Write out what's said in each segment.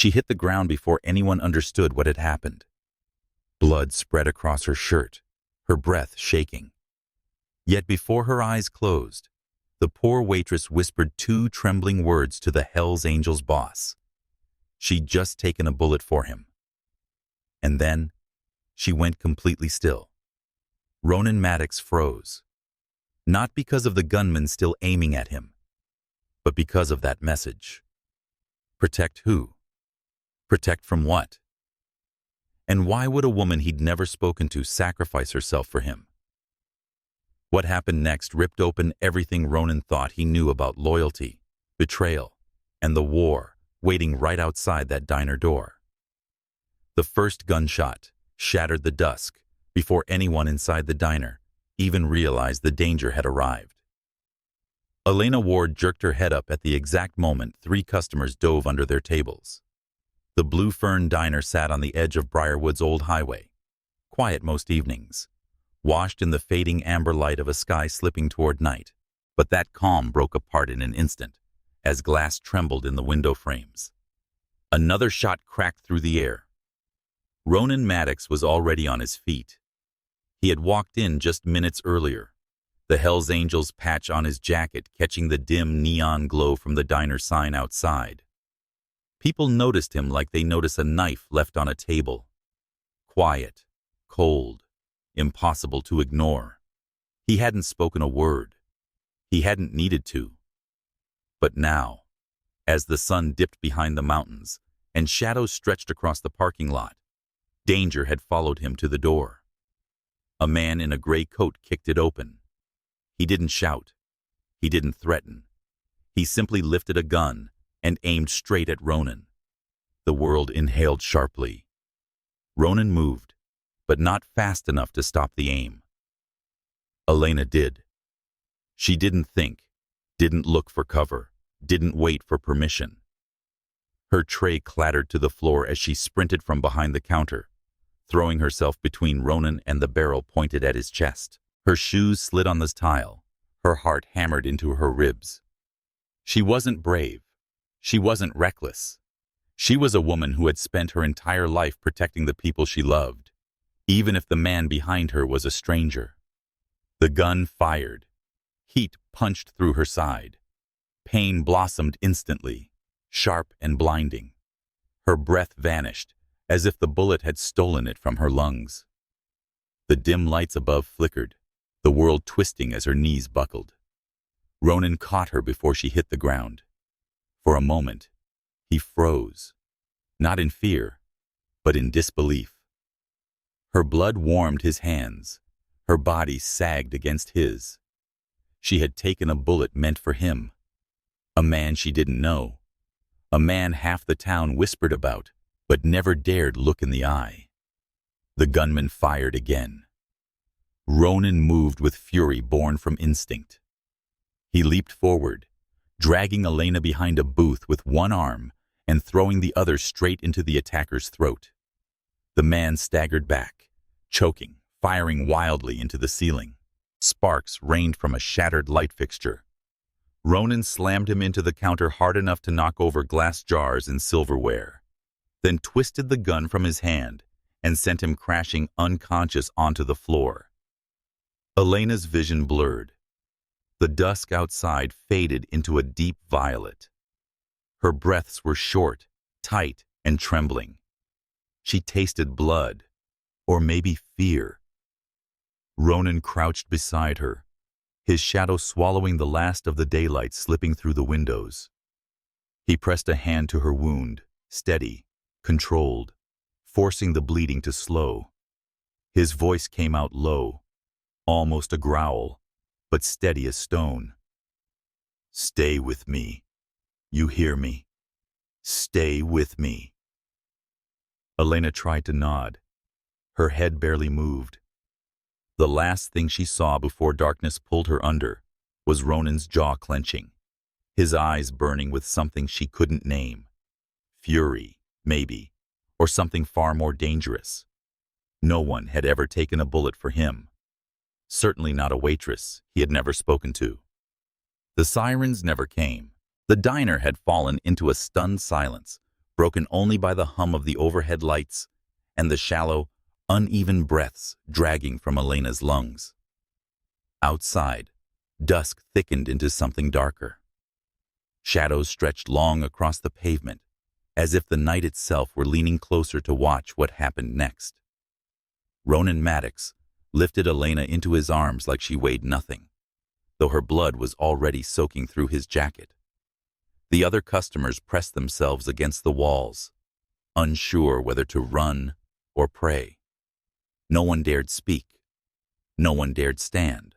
She hit the ground before anyone understood what had happened. Blood spread across her shirt, her breath shaking. Yet before her eyes closed, the poor waitress whispered two trembling words to the Hells Angels boss. She'd just taken a bullet for him. And then, she went completely still. Ronan Maddox froze. Not because of the gunman still aiming at him, but because of that message. Protect who? Protect from what? And why would a woman he'd never spoken to sacrifice herself for him? What happened next ripped open everything Ronan thought he knew about loyalty, betrayal, and the war waiting right outside that diner door. The first gunshot shattered the dusk before anyone inside the diner even realized the danger had arrived. Elena Ward jerked her head up at the exact moment 3 customers dove under their tables. The Blue Fern Diner sat on the edge of Briarwood's old highway, quiet most evenings, washed in the fading amber light of a sky slipping toward night. But that calm broke apart in an instant, as glass trembled in the window frames. Another shot cracked through the air. Ronan Maddox was already on his feet. He had walked in just minutes earlier, the Hells Angels patch on his jacket catching the dim neon glow from the diner sign outside. People noticed him like they notice a knife left on a table. Quiet, cold, impossible to ignore. He hadn't spoken a word. He hadn't needed to. But now, as the sun dipped behind the mountains and shadows stretched across the parking lot, danger had followed him to the door. A man in a gray coat kicked it open. He didn't shout. He didn't threaten. He simply lifted a gun and aimed straight at Ronan. The world inhaled sharply. Ronan moved, but not fast enough to stop the aim. Elena did. She didn't think, didn't look for cover, didn't wait for permission. Her tray clattered to the floor as she sprinted from behind the counter, throwing herself between Ronan and the barrel pointed at his chest. Her shoes slid on the tile, her heart hammered into her ribs. She wasn't brave. She wasn't reckless. She was a woman who had spent her entire life protecting the people she loved, even if the man behind her was a stranger. The gun fired. Heat punched through her side. Pain blossomed instantly, sharp and blinding. Her breath vanished, as if the bullet had stolen it from her lungs. The dim lights above flickered, the world twisting as her knees buckled. Ronan caught her before she hit the ground. For a moment, he froze, not in fear, but in disbelief. Her blood warmed his hands. Her body sagged against his. She had taken a bullet meant for him. A man she didn't know. A man half the town whispered about, but never dared look in the eye. The gunman fired again. Ronan moved with fury born from instinct. He leaped forward, dragging Elena behind a booth with one arm and throwing the other straight into the attacker's throat. The man staggered back, choking, firing wildly into the ceiling. Sparks rained from a shattered light fixture. Ronan slammed him into the counter hard enough to knock over glass jars and silverware, then twisted the gun from his hand and sent him crashing unconscious onto the floor. Elena's vision blurred. The dusk outside faded into a deep violet. Her breaths were short, tight, and trembling. She tasted blood, or maybe fear. Ronan crouched beside her, his shadow swallowing the last of the daylight slipping through the windows. He pressed a hand to her wound, steady, controlled, forcing the bleeding to slow. His voice came out low, almost a growl, but steady as stone. "Stay with me. You hear me? Stay with me." Elena tried to nod. Her head barely moved. The last thing she saw before darkness pulled her under was Ronan's jaw clenching, his eyes burning with something she couldn't name. Fury, maybe, or something far more dangerous. No one had ever taken a bullet for him. Certainly not a waitress he had never spoken to. The sirens never came. The diner had fallen into a stunned silence, broken only by the hum of the overhead lights and the shallow, uneven breaths dragging from Elena's lungs. Outside, dusk thickened into something darker. Shadows stretched long across the pavement, as if the night itself were leaning closer to watch what happened next. Ronan Maddox lifted Elena into his arms like she weighed nothing, though her blood was already soaking through his jacket. The other customers pressed themselves against the walls, unsure whether to run or pray. No one dared speak. No one dared stand.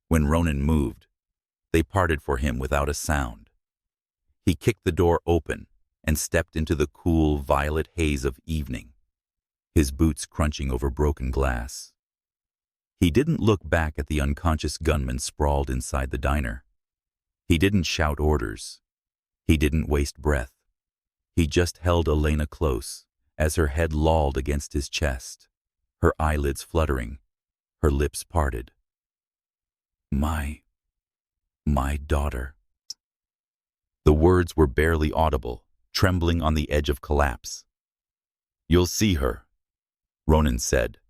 When Ronan moved, they parted for him without a sound. He kicked the door open and stepped into the cool, violet haze of evening, his boots crunching over broken glass. He didn't look back at the unconscious gunman sprawled inside the diner. He didn't shout orders. He didn't waste breath. He just held Elena close as her head lolled against his chest, her eyelids fluttering, her lips parted. My daughter. The words were barely audible, trembling on the edge of collapse. "You'll see her," Ronan said,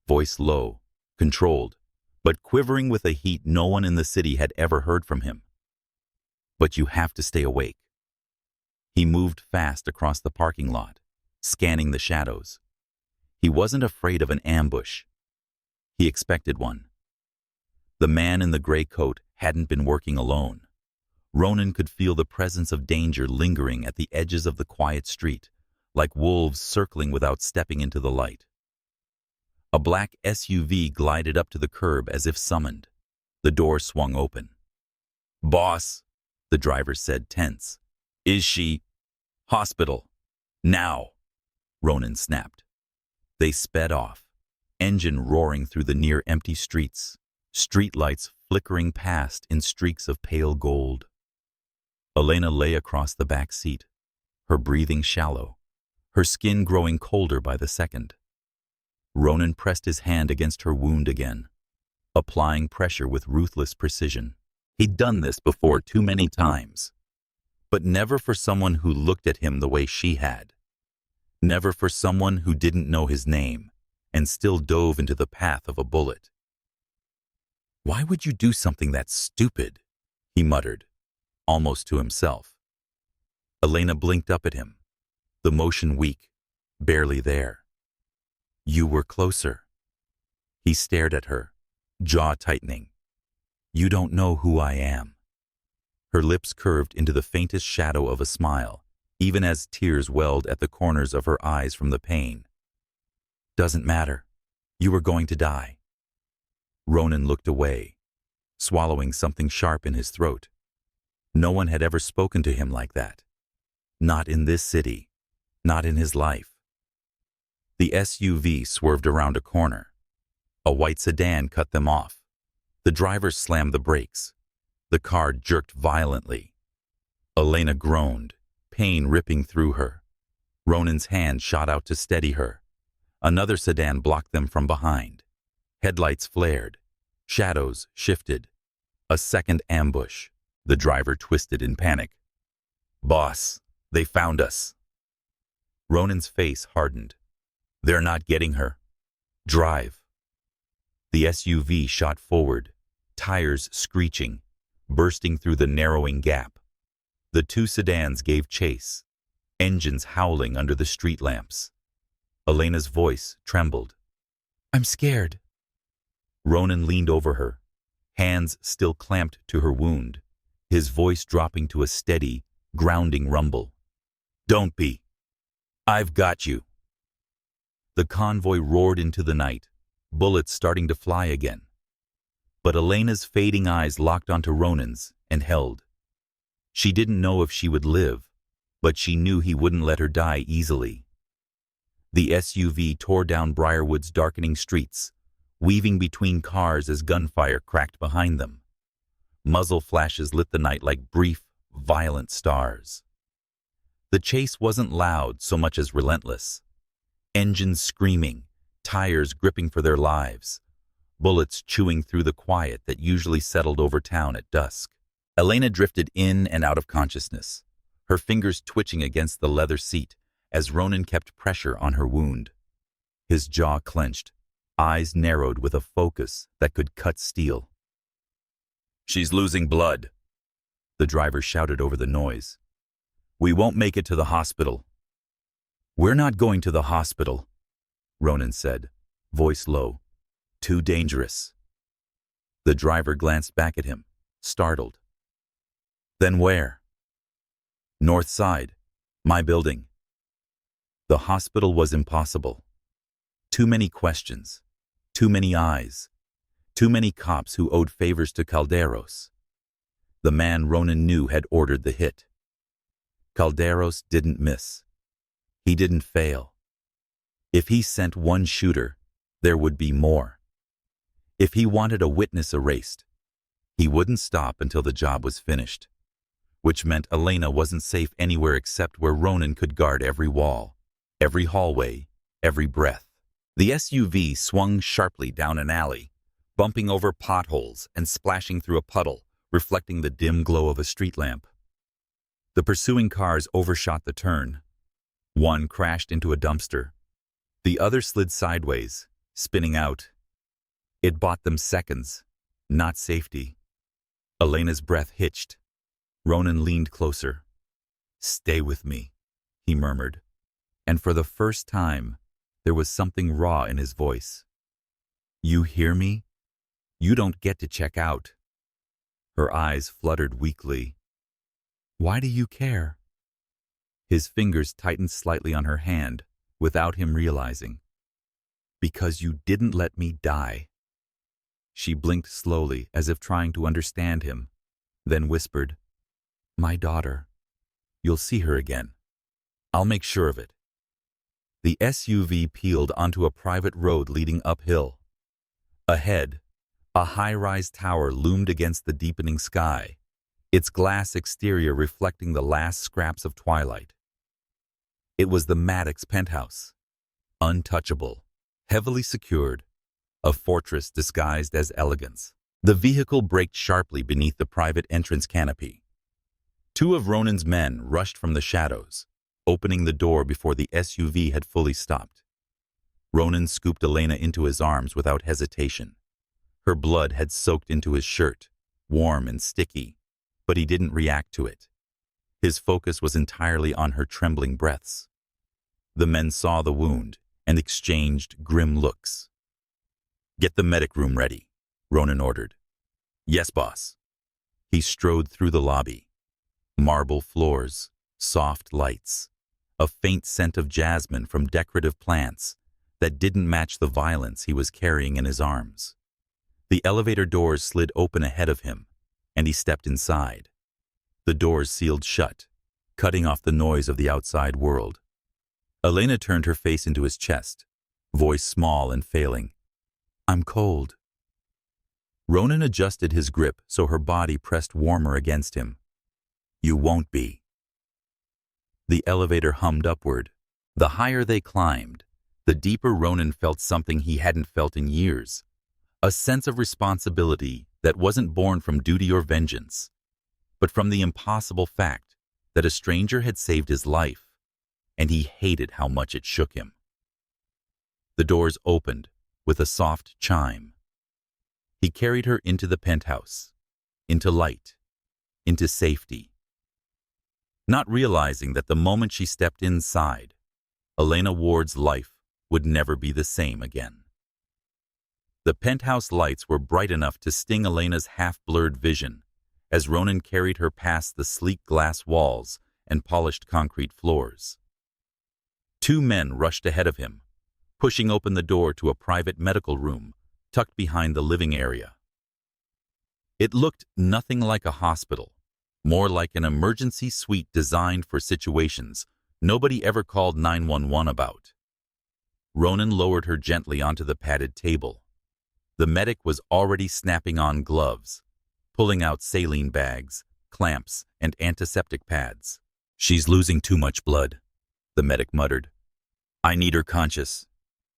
voice low, controlled, but quivering with a heat no one in the city had ever heard from him. "But you have to stay awake." He moved fast across the parking lot, scanning the shadows. He wasn't afraid of an ambush. He expected one. The man in the gray coat hadn't been working alone. Ronan could feel the presence of danger lingering at the edges of the quiet street, like wolves circling without stepping into the light. A black SUV glided up to the curb as if summoned. The door swung open. "Boss," the driver said, tense. "Is she—" "Hospital. Now," Ronan snapped. They sped off, engine roaring through the near-empty streets, streetlights flickering past in streaks of pale gold. Elena lay across the back seat, her breathing shallow, her skin growing colder by the second. Ronan pressed his hand against her wound again, applying pressure with ruthless precision. He'd done this before too many times, but never for someone who looked at him the way she had. Never for someone who didn't know his name and still dove into the path of a bullet. "Why would you do something that stupid?" he muttered, almost to himself. Elena blinked up at him, the motion weak, barely there. "You were closer." He stared at her, jaw tightening. "You don't know who I am." Her lips curved into the faintest shadow of a smile, even as tears welled at the corners of her eyes from the pain. "Doesn't matter. You were going to die." Ronan looked away, swallowing something sharp in his throat. No one had ever spoken to him like that. Not in this city, not in his life. The SUV swerved around a corner. A white sedan cut them off. The driver slammed the brakes. The car jerked violently. Elena groaned, pain ripping through her. Ronan's hand shot out to steady her. Another sedan blocked them from behind. Headlights flared. Shadows shifted. A second ambush. The driver twisted in panic. "Boss, they found us." Ronan's face hardened. "They're not getting her. Drive." The SUV shot forward, tires screeching, bursting through the narrowing gap. The two sedans gave chase, engines howling under the street lamps. Elena's voice trembled. "I'm scared." Ronan leaned over her, hands still clamped to her wound, his voice dropping to a steady, grounding rumble. "Don't be. I've got you." The convoy roared into the night, bullets starting to fly again. But Elena's fading eyes locked onto Ronan's and held. She didn't know if she would live, but she knew he wouldn't let her die easily. The SUV tore down Briarwood's darkening streets, weaving between cars as gunfire cracked behind them. Muzzle flashes lit the night like brief, violent stars. The chase wasn't loud so much as relentless. Engines screaming, tires gripping for their lives, bullets chewing through the quiet that usually settled over town at dusk. Elena drifted in and out of consciousness, her fingers twitching against the leather seat as Ronan kept pressure on her wound. His jaw clenched, eyes narrowed with a focus that could cut steel. "She's losing blood," the driver shouted over the noise. "We won't make it to the hospital." "We're not going to the hospital," Ronan said, voice low. "Too dangerous." The driver glanced back at him, startled. "Then where?" "North side, my building." The hospital was impossible. Too many questions, too many eyes, too many cops who owed favors to Calderos. The man Ronan knew had ordered the hit. Calderos didn't miss. He didn't fail. If he sent one shooter, there would be more. If he wanted a witness erased, he wouldn't stop until the job was finished, which meant Elena wasn't safe anywhere except where Ronan could guard every wall, every hallway, every breath. The SUV swung sharply down an alley, bumping over potholes and splashing through a puddle, reflecting the dim glow of a street lamp. The pursuing cars overshot the turn. One crashed into a dumpster. The other slid sideways, spinning out. It bought them seconds, not safety. Elena's breath hitched. Ronan leaned closer. "Stay with me," he murmured, and for the first time, there was something raw in his voice. "You hear me? You don't get to check out." Her eyes fluttered weakly. "Why do you care?" His fingers tightened slightly on her hand, without him realizing. "Because you didn't let me die." She blinked slowly, as if trying to understand him, then whispered, "My daughter. You'll see her again. I'll make sure of it." The SUV peeled onto a private road leading uphill. Ahead, a high-rise tower loomed against the deepening sky, its glass exterior reflecting the last scraps of twilight. It was the Maddox penthouse. Untouchable, heavily secured, a fortress disguised as elegance. The vehicle braked sharply beneath the private entrance canopy. Two of Ronan's men rushed from the shadows, opening the door before the SUV had fully stopped. Ronan scooped Elena into his arms without hesitation. Her blood had soaked into his shirt, warm and sticky, but he didn't react to it. His focus was entirely on her trembling breaths. The men saw the wound and exchanged grim looks. "Get the medic room ready," Ronan ordered. "Yes, boss." He strode through the lobby. Marble floors, soft lights, a faint scent of jasmine from decorative plants that didn't match the violence he was carrying in his arms. The elevator doors slid open ahead of him, and he stepped inside. The doors sealed shut, cutting off the noise of the outside world. Elena turned her face into his chest, voice small and failing. "I'm cold." Ronan adjusted his grip so her body pressed warmer against him. "You won't be." The elevator hummed upward. The higher they climbed, the deeper Ronan felt something he hadn't felt in years, a sense of responsibility that wasn't born from duty or vengeance, but from the impossible fact that a stranger had saved his life, and he hated how much it shook him. The doors opened with a soft chime. He carried her into the penthouse, into light, into safety. Not realizing that the moment she stepped inside, Elena Ward's life would never be the same again. The penthouse lights were bright enough to sting Elena's half-blurred vision as Ronan carried her past the sleek glass walls and polished concrete floors. Two men rushed ahead of him, pushing open the door to a private medical room tucked behind the living area. It looked nothing like a hospital, more like an emergency suite designed for situations nobody ever called 911 about. Ronan lowered her gently onto the padded table. The medic was already snapping on gloves, pulling out saline bags, clamps, and antiseptic pads. "She's losing too much blood," the medic muttered. "I need her conscious.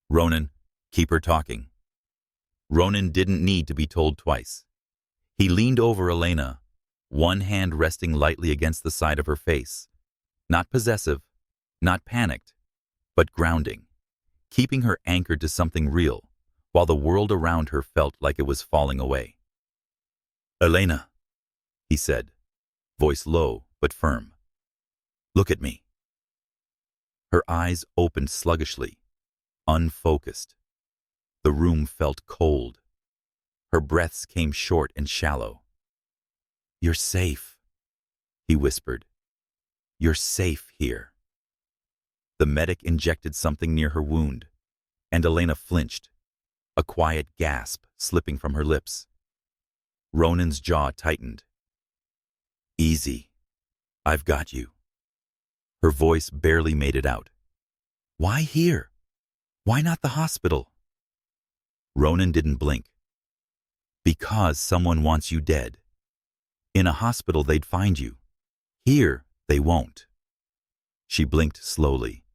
Ronan, keep her talking." Ronan didn't need to be told twice. He leaned over Elena, one hand resting lightly against the side of her face, Not possessive, not panicked, but grounding, keeping her anchored to something real, while the world around her felt like it was falling away. "Elena," he said, voice low but firm. "Look at me." Her eyes opened sluggishly, unfocused. The room felt cold. Her breaths came short and shallow. "You're safe," he whispered. "You're safe here." The medic injected something near her wound, and Elena flinched, a quiet gasp slipping from her lips. Ronan's jaw tightened. "Easy. I've got you." Her voice barely made it out. "Why here? Why not the hospital?" Ronan didn't blink. "Because someone wants you dead. In a hospital they'd find you. Here they won't." She blinked slowly,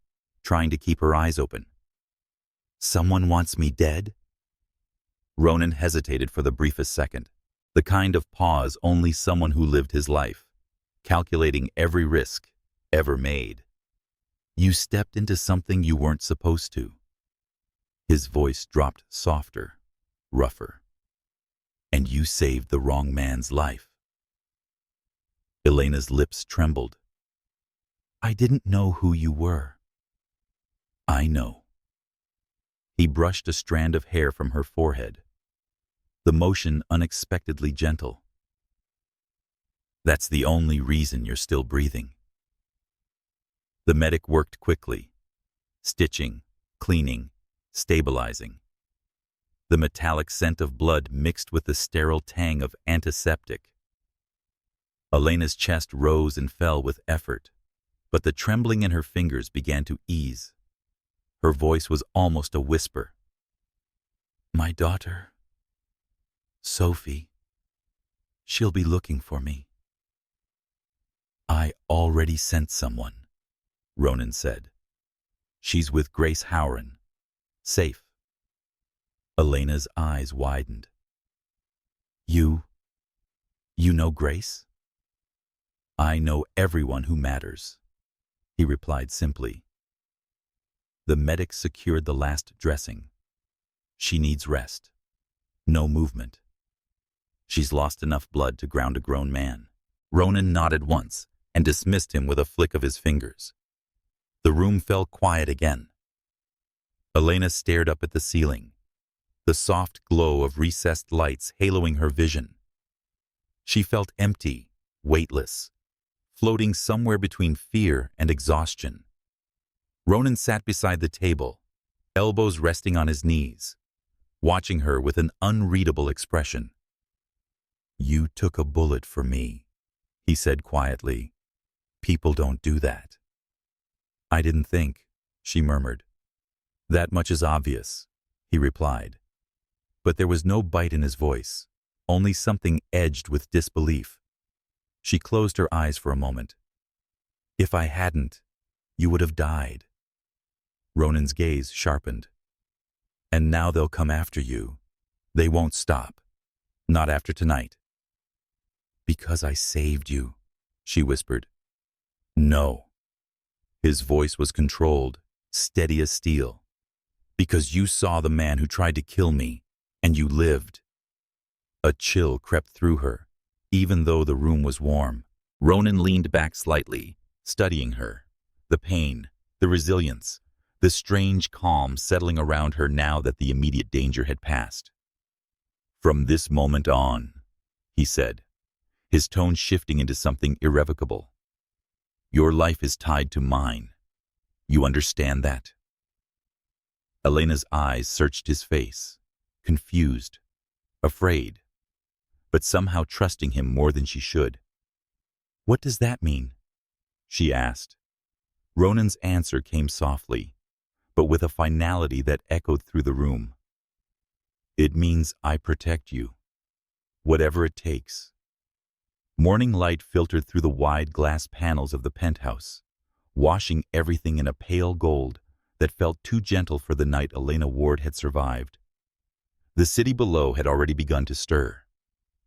trying to keep her eyes open. "Someone wants me dead?" Ronan hesitated for the briefest second, the kind of pause only someone who lived his life, calculating every risk ever made. "You stepped into something you weren't supposed to." His voice dropped softer, rougher. "And you saved the wrong man's life." Elena's lips trembled. "I didn't know who you were." "I know." He brushed a strand of hair from her forehead, the motion unexpectedly gentle. "That's the only reason you're still breathing." The medic worked quickly, stitching, cleaning, stabilizing. The metallic scent of blood mixed with the sterile tang of antiseptic. Elena's chest rose and fell with effort, but the trembling in her fingers began to ease. Her voice was almost a whisper. "My daughter, Sophie, she'll be looking for me." "I already sent someone," Ronan said. "She's with Grace Howran. Safe." Elena's eyes widened. You know Grace?" "I know everyone who matters," he replied simply. The medic secured the last dressing. "She needs rest. No movement. She's lost enough blood to ground a grown man." Ronan nodded once and dismissed him with a flick of his fingers. The room fell quiet again. Elena stared up at the ceiling, the soft glow of recessed lights haloing her vision. She felt empty, weightless, floating somewhere between fear and exhaustion. Ronan sat beside the table, elbows resting on his knees, watching her with an unreadable expression. "You took a bullet for me," he said quietly. "People don't do that." "I didn't think," she murmured. "That much is obvious," he replied. But there was no bite in his voice, only something edged with disbelief. She closed her eyes for a moment. "If I hadn't, you would have died." Ronan's gaze sharpened. "And now they'll come after you. They won't stop. Not after tonight." "Because I saved you," she whispered. "No." His voice was controlled, steady as steel. "Because you saw the man who tried to kill me, and you lived." A chill crept through her, even though the room was warm. Ronan leaned back slightly, studying her, the pain, the resilience, the strange calm settling around her now that the immediate danger had passed. "From this moment on," he said, his tone shifting into something irrevocable, "your life is tied to mine. You understand that?" Elena's eyes searched his face, confused, afraid, but somehow trusting him more than she should. "What does that mean?" she asked. Ronan's answer came softly, but with a finality that echoed through the room. "It means I protect you, whatever it takes." Morning light filtered through the wide glass panels of the penthouse, washing everything in a pale gold that felt too gentle for the night Elena Ward had survived. The city below had already begun to stir,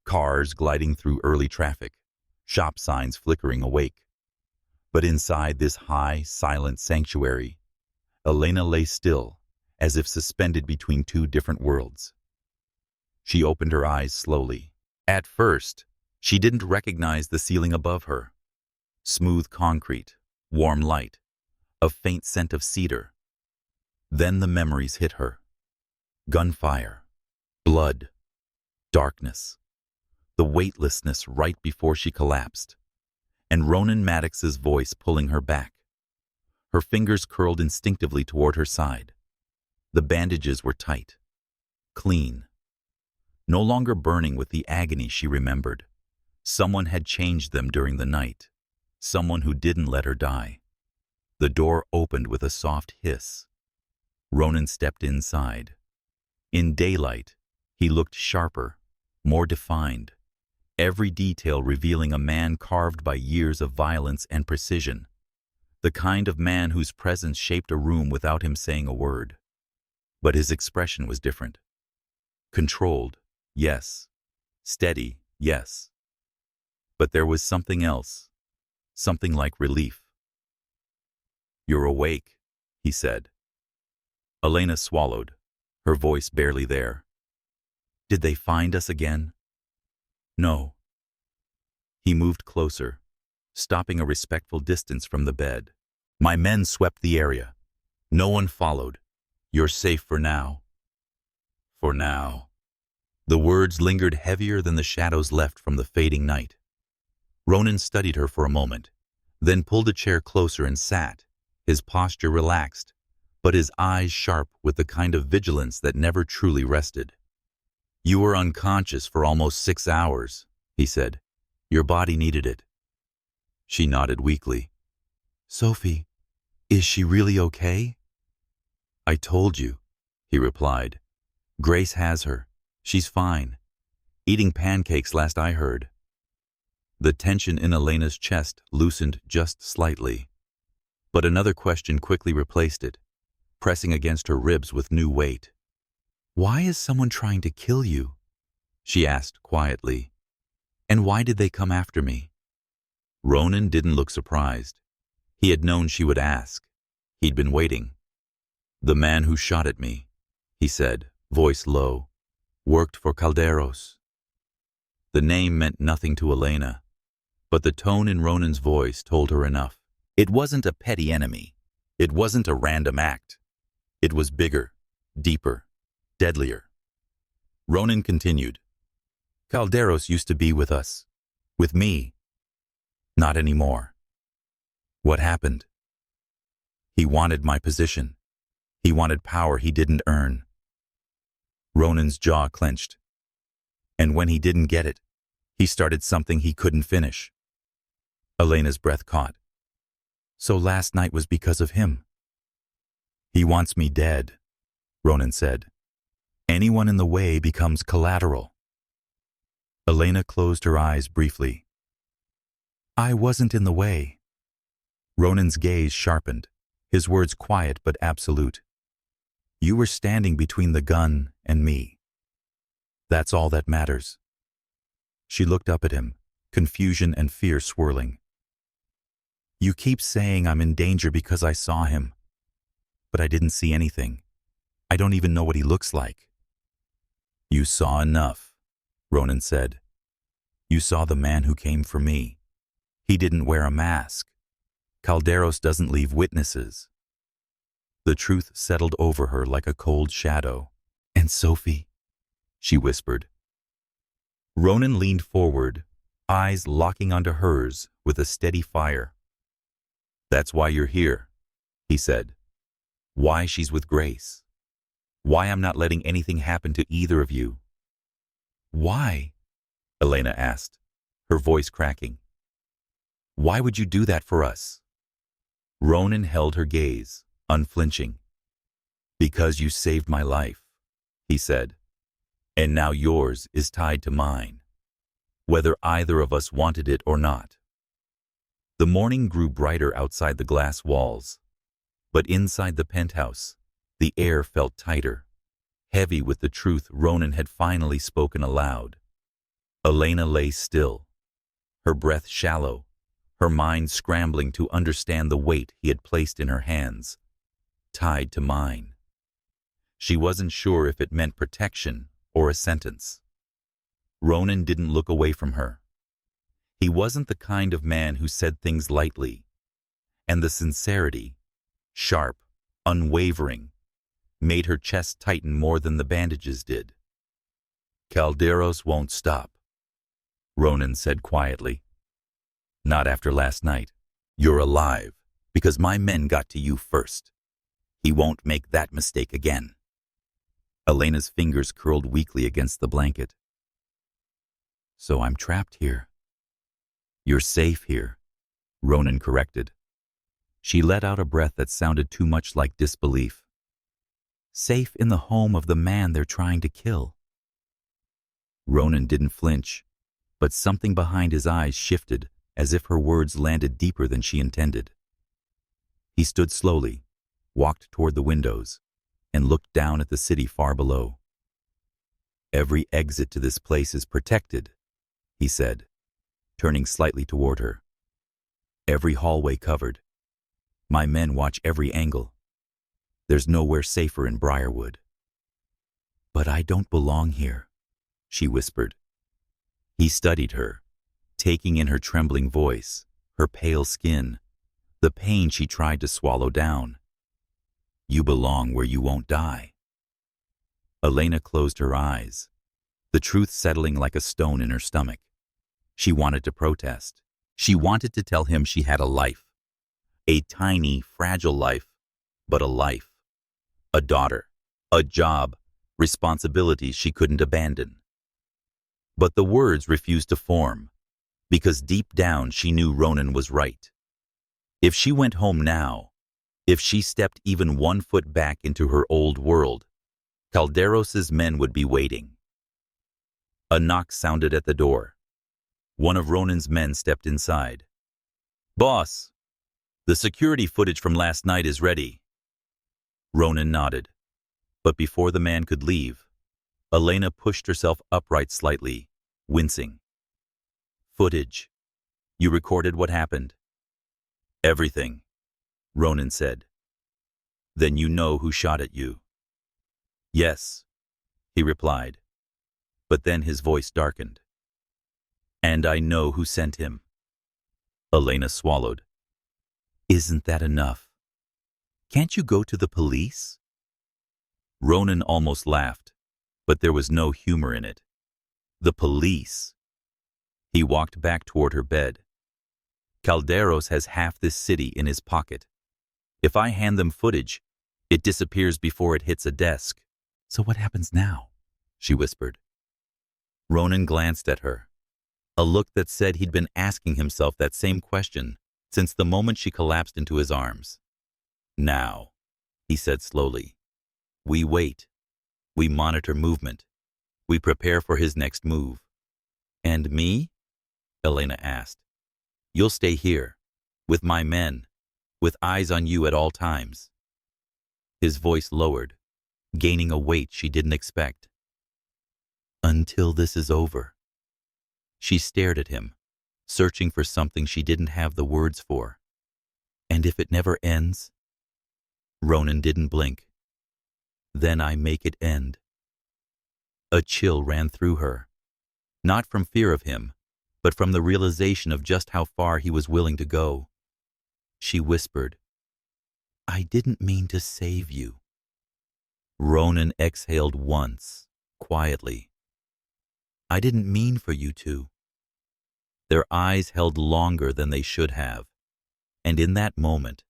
cars gliding through early traffic, shop signs flickering awake. But inside this high, silent sanctuary, Elena lay still, as if suspended between two different worlds. She opened her eyes slowly. At first, she didn't recognize the ceiling above her. Smooth concrete, warm light, a faint scent of cedar. Then the memories hit her. Gunfire, blood, darkness, the weightlessness right before she collapsed, and Ronan Maddox's voice pulling her back. Her fingers curled instinctively toward her side. The bandages were tight, clean, no longer burning with the agony she remembered. Someone had changed them during the night, someone who didn't let her die. The door opened with a soft hiss. Ronan stepped inside. In daylight, he looked sharper, more defined, every detail revealing a man carved by years of violence and precision, the kind of man whose presence shaped a room without him saying a word. But his expression was different. Controlled, yes. Steady, yes. But there was something else, something like relief. "You're awake," he said. Elena swallowed, her voice barely there. "Did they find us again?" "No." He moved closer, stopping a respectful distance from the bed. "My men swept the area. No one followed. You're safe for now." For now. The words lingered heavier than the shadows left from the fading night. Ronan studied her for a moment, then pulled a chair closer and sat, his posture relaxed, but his eyes sharp with the kind of vigilance that never truly rested. "You were unconscious for almost 6 hours," he said. "Your body needed it." She nodded weakly. "Sophie, is she really okay?" "I told you," he replied. "Grace has her. She's fine. Eating pancakes last I heard." The tension in Elena's chest loosened just slightly. But another question quickly replaced it, pressing against her ribs with new weight. "Why is someone trying to kill you?" she asked quietly. "And why did they come after me?" Ronan didn't look surprised. He had known she would ask. He'd been waiting. "The man who shot at me," he said, voice low, "worked for Calderos." The name meant nothing to Elena, but the tone in Ronan's voice told her enough. It wasn't a petty enemy. It wasn't a random act. It was bigger, deeper, deadlier. Ronan continued. "Calderos used to be with us. With me. Not anymore." "What happened?" "He wanted my position. He wanted power he didn't earn." Ronan's jaw clenched. "And when he didn't get it, he started something he couldn't finish." Elena's breath caught. "So last night was because of him?" "He wants me dead," Ronan said. "Anyone in the way becomes collateral." Elena closed her eyes briefly. "I wasn't in the way." Ronan's gaze sharpened, his words quiet but absolute. "You were standing between the gun and me. That's all that matters." She looked up at him, confusion and fear swirling. "You keep saying I'm in danger because I saw him. But I didn't see anything. I don't even know what he looks like." "You saw enough," Ronan said. "You saw the man who came for me. He didn't wear a mask. Calderos doesn't leave witnesses." The truth settled over her like a cold shadow. "And Sophie?" she whispered. Ronan leaned forward, eyes locking onto hers with a steady fire. "That's why you're here," he said. "Why she's with Grace. Why I'm not letting anything happen to either of you." "Why?" Elena asked, her voice cracking. "Why would you do that for us?" Ronan held her gaze, unflinching. "Because you saved my life," he said. "And now yours is tied to mine, whether either of us wanted it or not." The morning grew brighter outside the glass walls, but inside the penthouse, the air felt tighter, heavy with the truth Ronan had finally spoken aloud. Elena lay still, her breath shallow, her mind scrambling to understand the weight he had placed in her hands, tied to mine. She wasn't sure if it meant protection or a sentence. Ronan didn't look away from her. He wasn't the kind of man who said things lightly, and the sincerity, sharp, unwavering, made her chest tighten more than the bandages did. "Calderos won't stop," Ronan said quietly. "Not after last night. You're alive because my men got to you first. He won't make that mistake again." Elena's fingers curled weakly against the blanket. "So I'm trapped here." "You're safe here," Ronan corrected. She let out a breath that sounded too much like disbelief. "Safe in the home of the man they're trying to kill." Ronan didn't flinch, but something behind his eyes shifted as if her words landed deeper than she intended. He stood slowly, walked toward the windows, and looked down at the city far below. "Every exit to this place is protected," he said, turning slightly toward her. "Every hallway covered. My men watch every angle. There's nowhere safer in Briarwood." "But I don't belong here," she whispered. He studied her, taking in her trembling voice, her pale skin, the pain she tried to swallow down. "You belong where you won't die." Elena closed her eyes, the truth settling like a stone in her stomach. She wanted to protest. She wanted to tell him she had a life. A tiny, fragile life, but a life. A daughter, a job, responsibilities she couldn't abandon. But the words refused to form, because deep down she knew Ronan was right. If she went home now, if she stepped even 1 foot back into her old world, Calderos's men would be waiting. A knock sounded at the door. One of Ronan's men stepped inside. "Boss, the security footage from last night is ready." Ronan nodded, but before the man could leave, Elena pushed herself upright slightly, wincing. "Footage. You recorded what happened?" "Everything," Ronan said. "Then you know who shot at you?" "Yes," he replied, but then his voice darkened. "And I know who sent him." Elena swallowed. "Isn't that enough? Can't you go to the police?" Ronan almost laughed, but there was no humor in it. "The police." He walked back toward her bed. "Calderos has half this city in his pocket. If I hand them footage, it disappears before it hits a desk." "So what happens now?" she whispered. Ronan glanced at her, a look that said he'd been asking himself that same question since the moment she collapsed into his arms. "Now," he said slowly, "we wait. We monitor movement. We prepare for his next move." "And me?" Elena asked. "You'll stay here, with my men, with eyes on you at all times." His voice lowered, gaining a weight she didn't expect. "Until this is over." She stared at him, searching for something she didn't have the words for. "And if it never ends?" Ronan didn't blink. "Then I make it end." A chill ran through her, not from fear of him, but from the realization of just how far he was willing to go. She whispered, "I didn't mean to save you." Ronan exhaled once, quietly. "I didn't mean for you to." Their eyes held longer than they should have, and in that moment,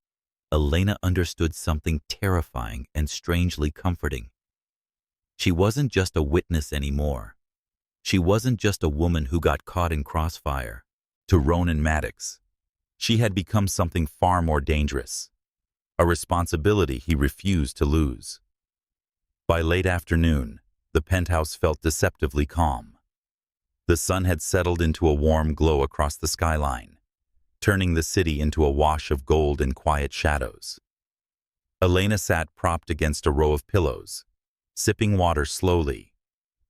Elena understood something terrifying and strangely comforting. She wasn't just a witness anymore. She wasn't just a woman who got caught in crossfire. To Ronan Maddox, she had become something far more dangerous, a responsibility he refused to lose. By late afternoon, the penthouse felt deceptively calm. The sun had settled into a warm glow across the skyline, turning the city into a wash of gold and quiet shadows. Elena sat propped against a row of pillows, sipping water slowly,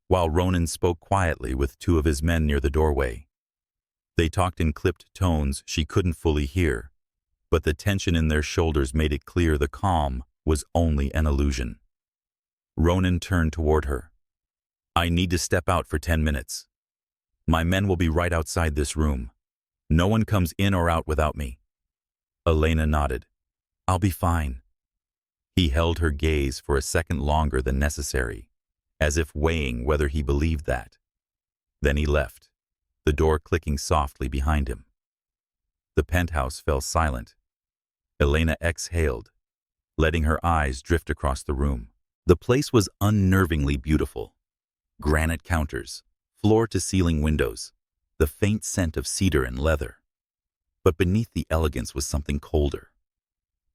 while Ronan spoke quietly with two of his men near the doorway. They talked in clipped tones she couldn't fully hear, but the tension in their shoulders made it clear the calm was only an illusion. Ronan turned toward her. "I need to step out for 10 minutes. My men will be right outside this room. No one comes in or out without me." Elena nodded. "I'll be fine." He held her gaze for a second longer than necessary, as if weighing whether he believed that. Then he left, the door clicking softly behind him. The penthouse fell silent. Elena exhaled, letting her eyes drift across the room. The place was unnervingly beautiful. Granite counters, floor-to-ceiling windows, the faint scent of cedar and leather. But beneath the elegance was something colder.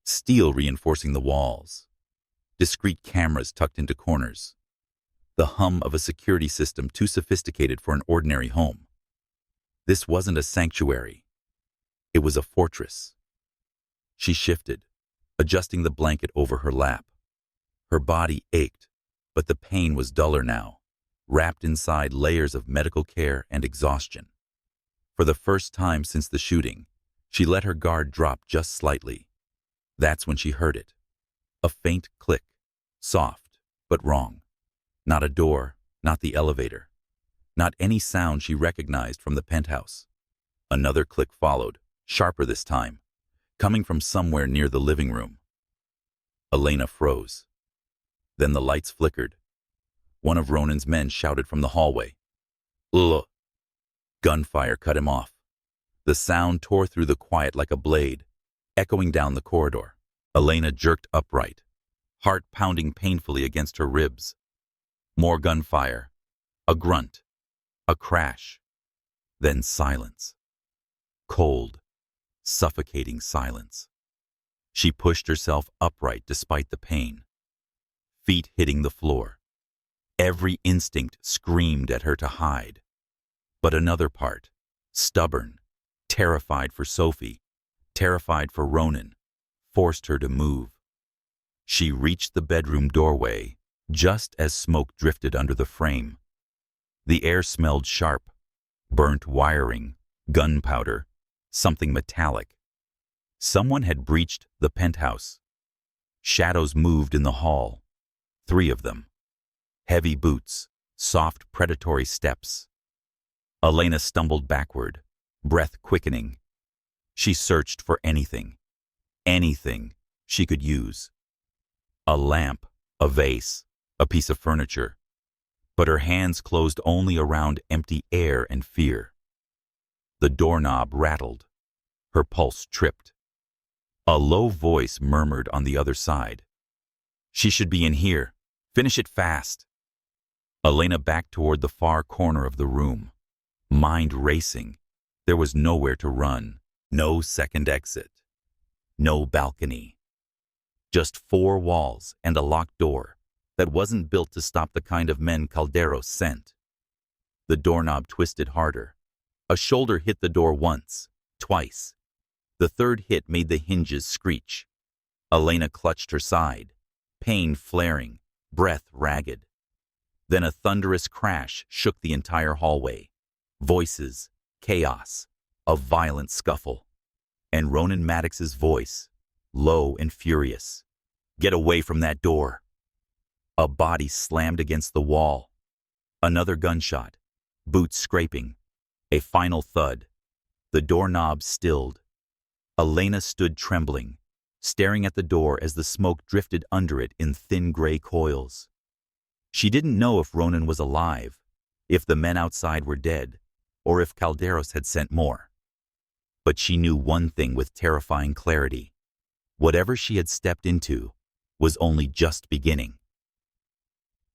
Steel reinforcing the walls, discreet cameras tucked into corners, the hum of a security system too sophisticated for an ordinary home. This wasn't a sanctuary. It was a fortress. She shifted, adjusting the blanket over her lap. Her body ached, but the pain was duller now, wrapped inside layers of medical care and exhaustion. For the first time since the shooting, she let her guard drop just slightly. That's when she heard it. A faint click, soft, but wrong. Not a door, not the elevator. Not any sound she recognized from the penthouse. Another click followed, sharper this time, coming from somewhere near the living room. Elena froze. Then the lights flickered. One of Ronan's men shouted from the hallway. "Ugh!" Gunfire cut him off. The sound tore through the quiet like a blade, echoing down the corridor. Elena jerked upright, heart pounding painfully against her ribs. More gunfire, a grunt, a crash, then silence. Cold, suffocating silence. She pushed herself upright despite the pain, feet hitting the floor. Every instinct screamed at her to hide. But another part, stubborn, terrified for Sophie, terrified for Ronan, forced her to move. She reached the bedroom doorway just as smoke drifted under the frame. The air smelled sharp, burnt wiring, gunpowder, something metallic. Someone had breached the penthouse. Shadows moved in the hall, 3 of them. Heavy boots, soft predatory steps. Elena stumbled backward, breath quickening. She searched for anything she could use. A lamp, a vase, a piece of furniture. But her hands closed only around empty air and fear. The doorknob rattled. Her pulse tripped. A low voice murmured on the other side. "She should be in here. Finish it fast." Elena backed toward the far corner of the room, mind racing. There was nowhere to run, no second exit, no balcony. Just 4 walls and a locked door that wasn't built to stop the kind of men Calderos sent. The doorknob twisted harder. A shoulder hit the door once, twice. The third hit made the hinges screech. Elena clutched her side, pain flaring, breath ragged. Then a thunderous crash shook the entire hallway. Voices, chaos, a violent scuffle. And Ronan Maddox's voice, low and furious. "Get away from that door." A body slammed against the wall. Another gunshot, boots scraping. A final thud. The doorknob stilled. Elena stood trembling, staring at the door as the smoke drifted under it in thin gray coils. She didn't know if Ronan was alive, if the men outside were dead, or if Calderos had sent more. But she knew one thing with terrifying clarity. Whatever she had stepped into was only just beginning.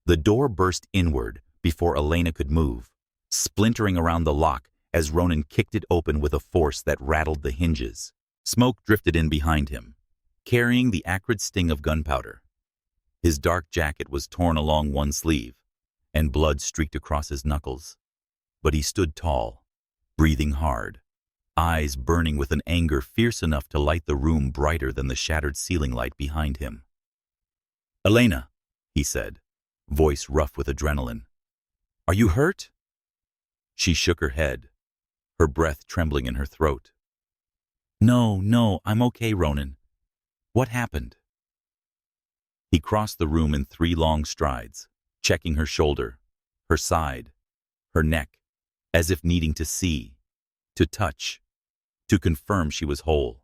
The door burst inward before Elena could move, splintering around the lock as Ronan kicked it open with a force that rattled the hinges. Smoke drifted in behind him, carrying the acrid sting of gunpowder. His dark jacket was torn along one sleeve, and blood streaked across his knuckles. But he stood tall, breathing hard, eyes burning with an anger fierce enough to light the room brighter than the shattered ceiling light behind him. "Elena," he said, voice rough with adrenaline. "Are you hurt?" She shook her head. her breath trembling in her throat. No, no, I'm okay, Ronan. What happened? He crossed the room in 3 long strides, checking her shoulder, her side, her neck, as if needing to see, to touch, to confirm she was whole.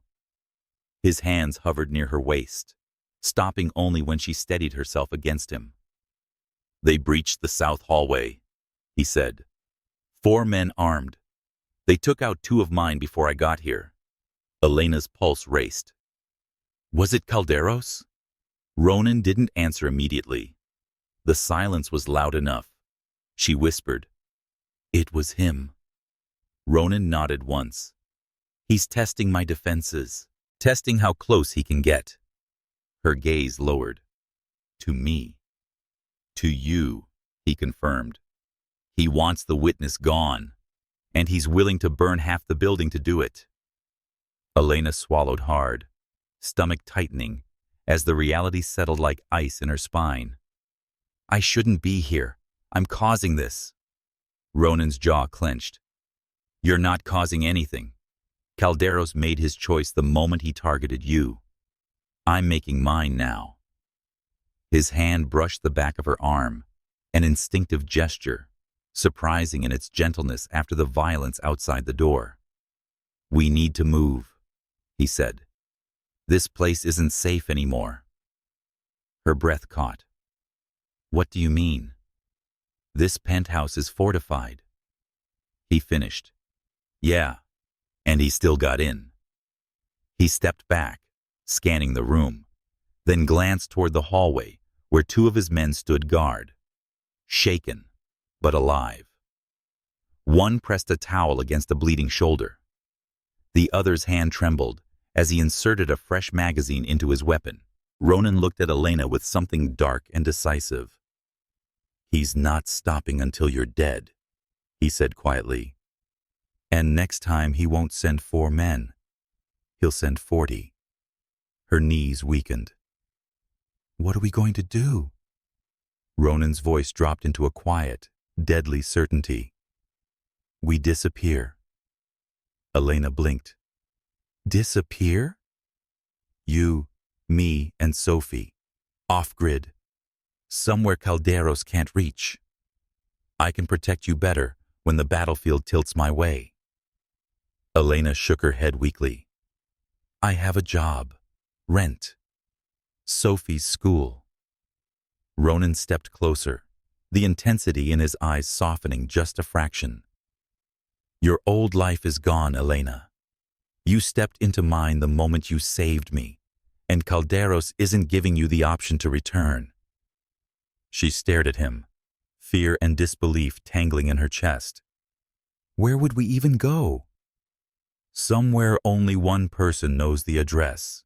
His hands hovered near her waist, stopping only when she steadied herself against him. They breached the south hallway, he said. 4 men armed. They took out 2 of mine before I got here. Elena's pulse raced. Was it Calderos? Ronan didn't answer immediately. The silence was loud enough. She whispered, "It was him." Ronan nodded once. He's testing my defenses, testing how close he can get. Her gaze lowered. To me. To you, he confirmed. He wants the witness gone, and he's willing to burn half the building to do it. Elena swallowed hard, stomach tightening, as the reality settled like ice in her spine. I shouldn't be here. I'm causing this. Ronan's jaw clenched. You're not causing anything. Calderos made his choice the moment he targeted you. I'm making mine now. His hand brushed the back of her arm, an instinctive gesture, surprising in its gentleness after the violence outside the door. We need to move, he said. This place isn't safe anymore. Her breath caught. What do you mean? This penthouse is fortified. He finished. Yeah, and he still got in. He stepped back, scanning the room, then glanced toward the hallway where 2 of his men stood guard, shaken, but alive. One pressed a towel against a bleeding shoulder. The other's hand trembled as he inserted a fresh magazine into his weapon. Ronan looked at Elena with something dark and decisive. He's not stopping until you're dead, he said quietly. And next time he won't send 4 men. He'll send 40. Her knees weakened. What are we going to do? Ronan's voice dropped into a quiet, deadly certainty. We disappear. Elena blinked. Disappear? You, me, and Sophie. Off-grid. Somewhere Calderos can't reach. I can protect you better when the battlefield tilts my way. Elena shook her head weakly. I have a job. Rent. Sophie's school. Ronan stepped closer, the intensity in his eyes softening just a fraction. Your old life is gone, Elena. You stepped into mine the moment you saved me, and Calderos isn't giving you the option to return. She stared at him, fear and disbelief tangling in her chest. Where would we even go? Somewhere only one person knows the address.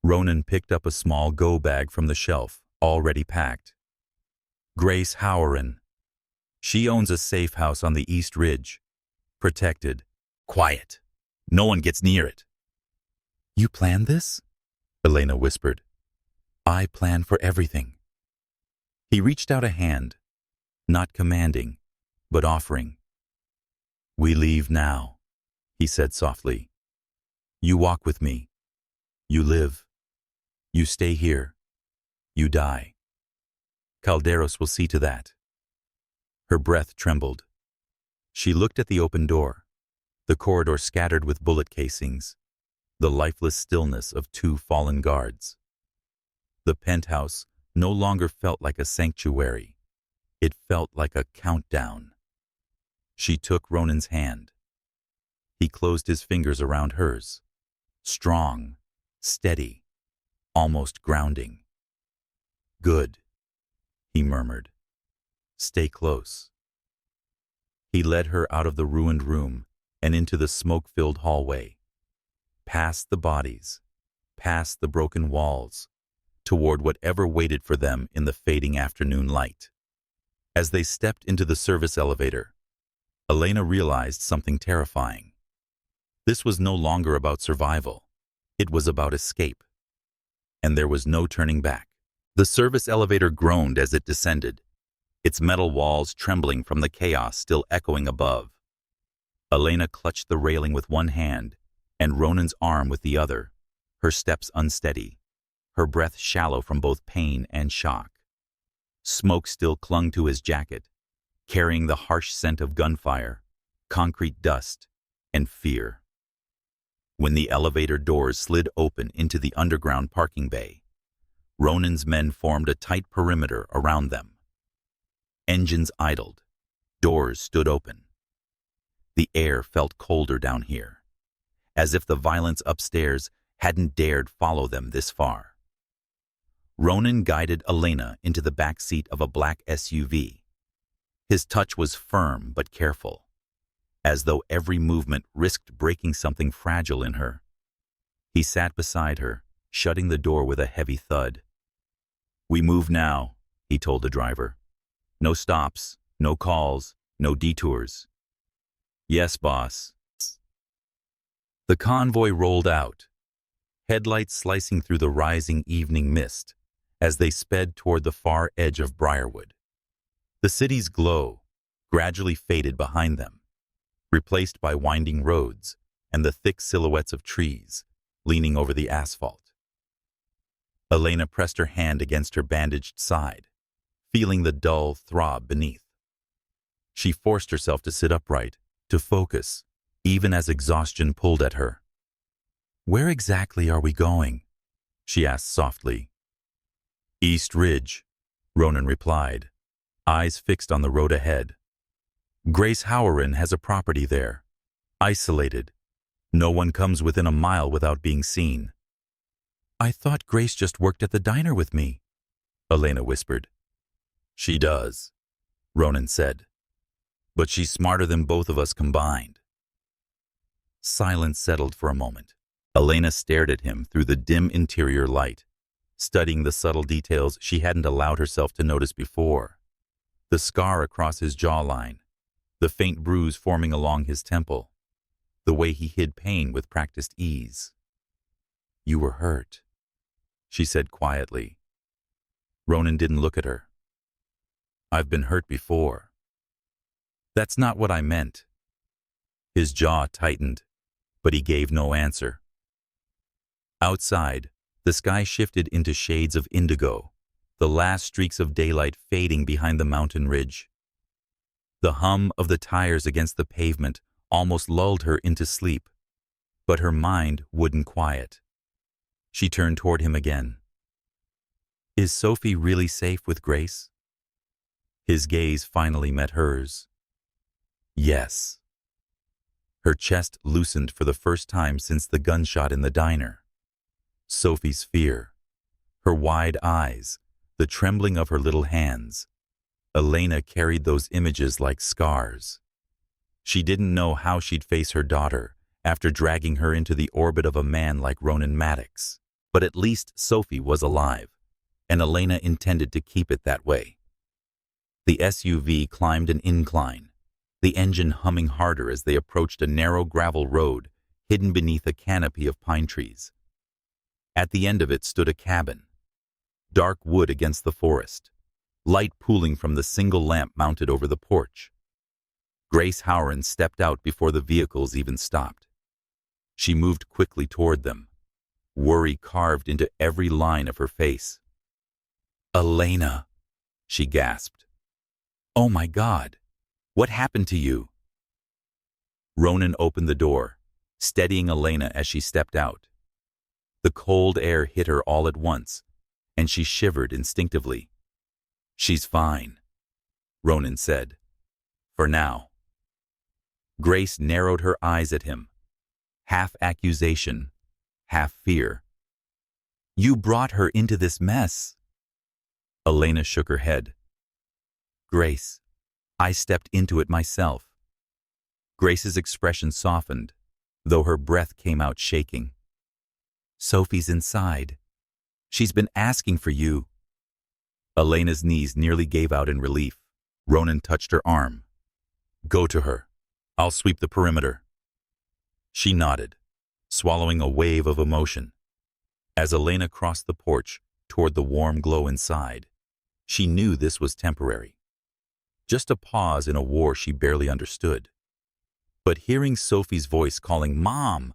Ronan picked up a small go bag from the shelf, already packed. Grace Howren. She owns a safe house on the East Ridge. Protected. Quiet. No one gets near it. You planned this? Elena whispered. I plan for everything. He reached out a hand, not commanding, but offering. We leave now, he said softly. You walk with me. You live. You stay here. You die. Calderos will see to that. Her breath trembled. She looked at the open door, the corridor scattered with bullet casings, the lifeless stillness of 2 fallen guards. The penthouse no longer felt like a sanctuary. It felt like a countdown. She took Ronan's hand. He closed his fingers around hers. Strong, steady, almost grounding. Good, he murmured. Stay close. He led her out of the ruined room and into the smoke-filled hallway, past the bodies, past the broken walls, toward whatever waited for them in the fading afternoon light. As they stepped into the service elevator, Elena realized something terrifying. This was no longer about survival. It was about escape. And there was no turning back. The service elevator groaned as it descended, its metal walls trembling from the chaos still echoing above. Elena clutched the railing with one hand and Ronan's arm with the other, her steps unsteady, her breath shallow from both pain and shock. Smoke still clung to his jacket, carrying the harsh scent of gunfire, concrete dust, and fear. When the elevator doors slid open into the underground parking bay, Ronan's men formed a tight perimeter around them. Engines idled, doors stood open. The air felt colder down here, as if the violence upstairs hadn't dared follow them this far. Ronan guided Elena into the back seat of a black SUV. His touch was firm but careful, as though every movement risked breaking something fragile in her. He sat beside her, shutting the door with a heavy thud. "We move now," he told the driver. "No stops, no calls, no detours." "Yes, boss." The convoy rolled out, headlights slicing through the rising evening mist as they sped toward the far edge of Briarwood. The city's glow gradually faded behind them, replaced by winding roads and the thick silhouettes of trees leaning over the asphalt. Elena pressed her hand against her bandaged side, feeling the dull throb beneath. She forced herself to sit upright, to focus, even as exhaustion pulled at her. "Where exactly are we going?" she asked softly. "East Ridge," Ronan replied, eyes fixed on the road ahead. "Grace Howard has a property there, isolated. No one comes within a mile without being seen." "I thought Grace just worked at the diner with me," Elena whispered. "She does," Ronan said. "But she's smarter than both of us combined." Silence settled for a moment. Elena stared at him through the dim interior light, studying the subtle details she hadn't allowed herself to notice before. The scar across his jawline, the faint bruise forming along his temple, the way he hid pain with practiced ease. "You were hurt," she said quietly. Ronan didn't look at her. "I've been hurt before." "That's not what I meant." His jaw tightened, but he gave no answer. Outside, the sky shifted into shades of indigo, the last streaks of daylight fading behind the mountain ridge. The hum of the tires against the pavement almost lulled her into sleep, but her mind wouldn't quiet. She turned toward him again. "Is Sophie really safe with Grace?" His gaze finally met hers. "Yes." Her chest loosened for the first time since the gunshot in the diner. Sophie's fear, her wide eyes, the trembling of her little hands. Elena carried those images like scars. She didn't know how she'd face her daughter after dragging her into the orbit of a man like Ronan Maddox. But at least Sophie was alive, and Elena intended to keep it that way. The SUV climbed an incline, the engine humming harder as they approached a narrow gravel road hidden beneath a canopy of pine trees. At the end of it stood a cabin, dark wood against the forest, light pooling from the single lamp mounted over the porch. Grace Howard stepped out before the vehicles even stopped. She moved quickly toward them, worry carved into every line of her face. "Elena," she gasped. "Oh my God, what happened to you?" Ronan opened the door, steadying Elena as she stepped out. The cold air hit her all at once, and she shivered instinctively. "She's fine," Ronan said. "For now." Grace narrowed her eyes at him, half accusation, half fear. "You brought her into this mess." Elena shook her head. "Grace, I stepped into it myself." Grace's expression softened, though her breath came out shaking. "Sophie's inside. She's been asking for you." Elena's knees nearly gave out in relief. Ronan touched her arm. "Go to her. I'll sweep the perimeter." She nodded, swallowing a wave of emotion. As Elena crossed the porch toward the warm glow inside, she knew this was temporary. Just a pause in a war she barely understood. But hearing Sophie's voice calling "Mom"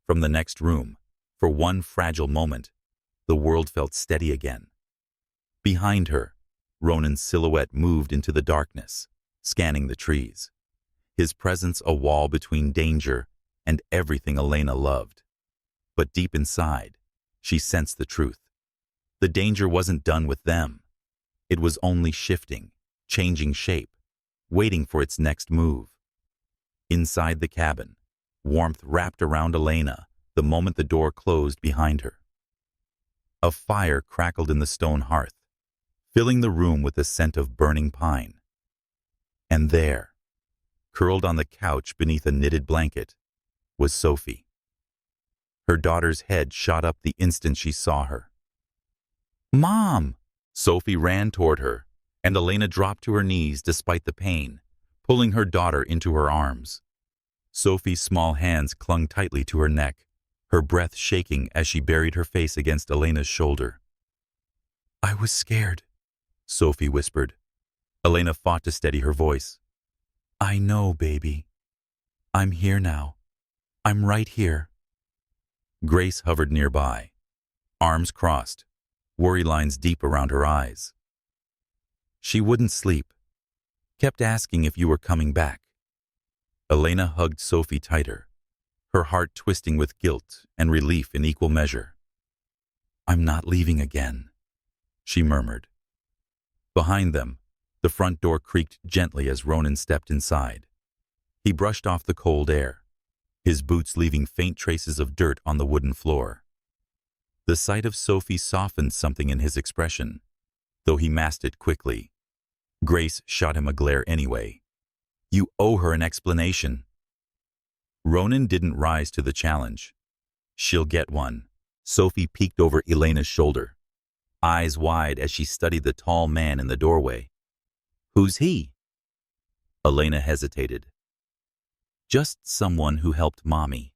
from the next room, for one fragile moment, the world felt steady again. Behind her, Ronan's silhouette moved into the darkness, scanning the trees, his presence a wall between danger and everything Elena loved. But deep inside, she sensed the truth. The danger wasn't done with them. It was only shifting, changing shape, waiting for its next move. Inside the cabin, warmth wrapped around Elena the moment the door closed behind her. A fire crackled in the stone hearth, filling the room with the scent of burning pine. And there, curled on the couch beneath a knitted blanket, was Sophie. Her daughter's head shot up the instant she saw her. "Mom!" Sophie ran toward her, and Elena dropped to her knees despite the pain, pulling her daughter into her arms. Sophie's small hands clung tightly to her neck, her breath shaking as she buried her face against Elena's shoulder. "I was scared," Sophie whispered. Elena fought to steady her voice. "I know, baby. I'm here now. I'm right here." Grace hovered nearby, arms crossed, worry lines deep around her eyes. She wouldn't sleep, kept asking if you were coming back. Elena hugged Sophie tighter, her heart twisting with guilt and relief in equal measure. "I'm not leaving again," she murmured. Behind them, the front door creaked gently as Ronan stepped inside. He brushed off the cold air, his boots leaving faint traces of dirt on the wooden floor. The sight of Sophie softened something in his expression, though he masked it quickly. Grace shot him a glare anyway. "You owe her an explanation." Ronan didn't rise to the challenge. "She'll get one." Sophie peeked over Elena's shoulder, eyes wide as she studied the tall man in the doorway. "Who's he?" Elena hesitated. "Just someone who helped Mommy."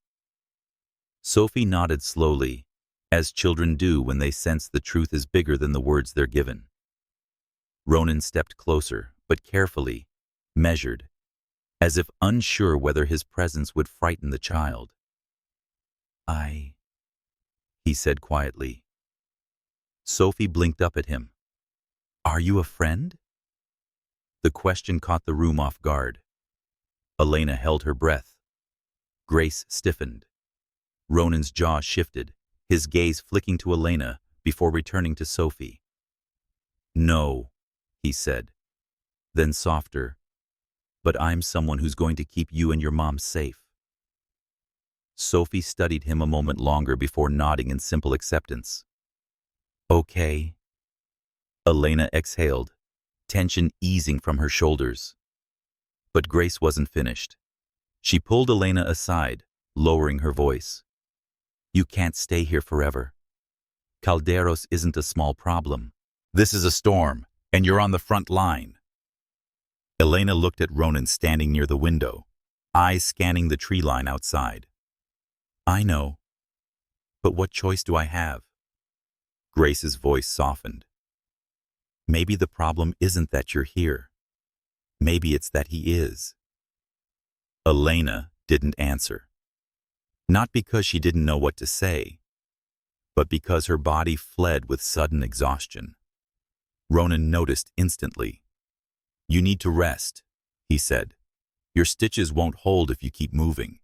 Sophie nodded slowly, as children do when they sense the truth is bigger than the words they're given. Ronan stepped closer, but carefully, measured, as if unsure whether his presence would frighten the child. He said quietly. Sophie blinked up at him. "Are you a friend?" The question caught the room off guard. Elena held her breath. Grace stiffened. Ronan's jaw shifted, his gaze flicking to Elena before returning to Sophie. "No," he said. Then softer, "But I'm someone who's going to keep you and your mom safe." Sophie studied him a moment longer before nodding in simple acceptance. "Okay." Elena exhaled, tension easing from her shoulders. But Grace wasn't finished. She pulled Elena aside, lowering her voice. "You can't stay here forever. Calderos isn't a small problem. This is a storm, and you're on the front line." Elena looked at Ronan standing near the window, eyes scanning the tree line outside. "I know. But what choice do I have?" Grace's voice softened. "Maybe the problem isn't that you're here. Maybe it's that he is." Elena didn't answer. Not because she didn't know what to say, but because her body fled with sudden exhaustion. Ronan noticed instantly. "You need to rest," he said. "Your stitches won't hold if you keep moving."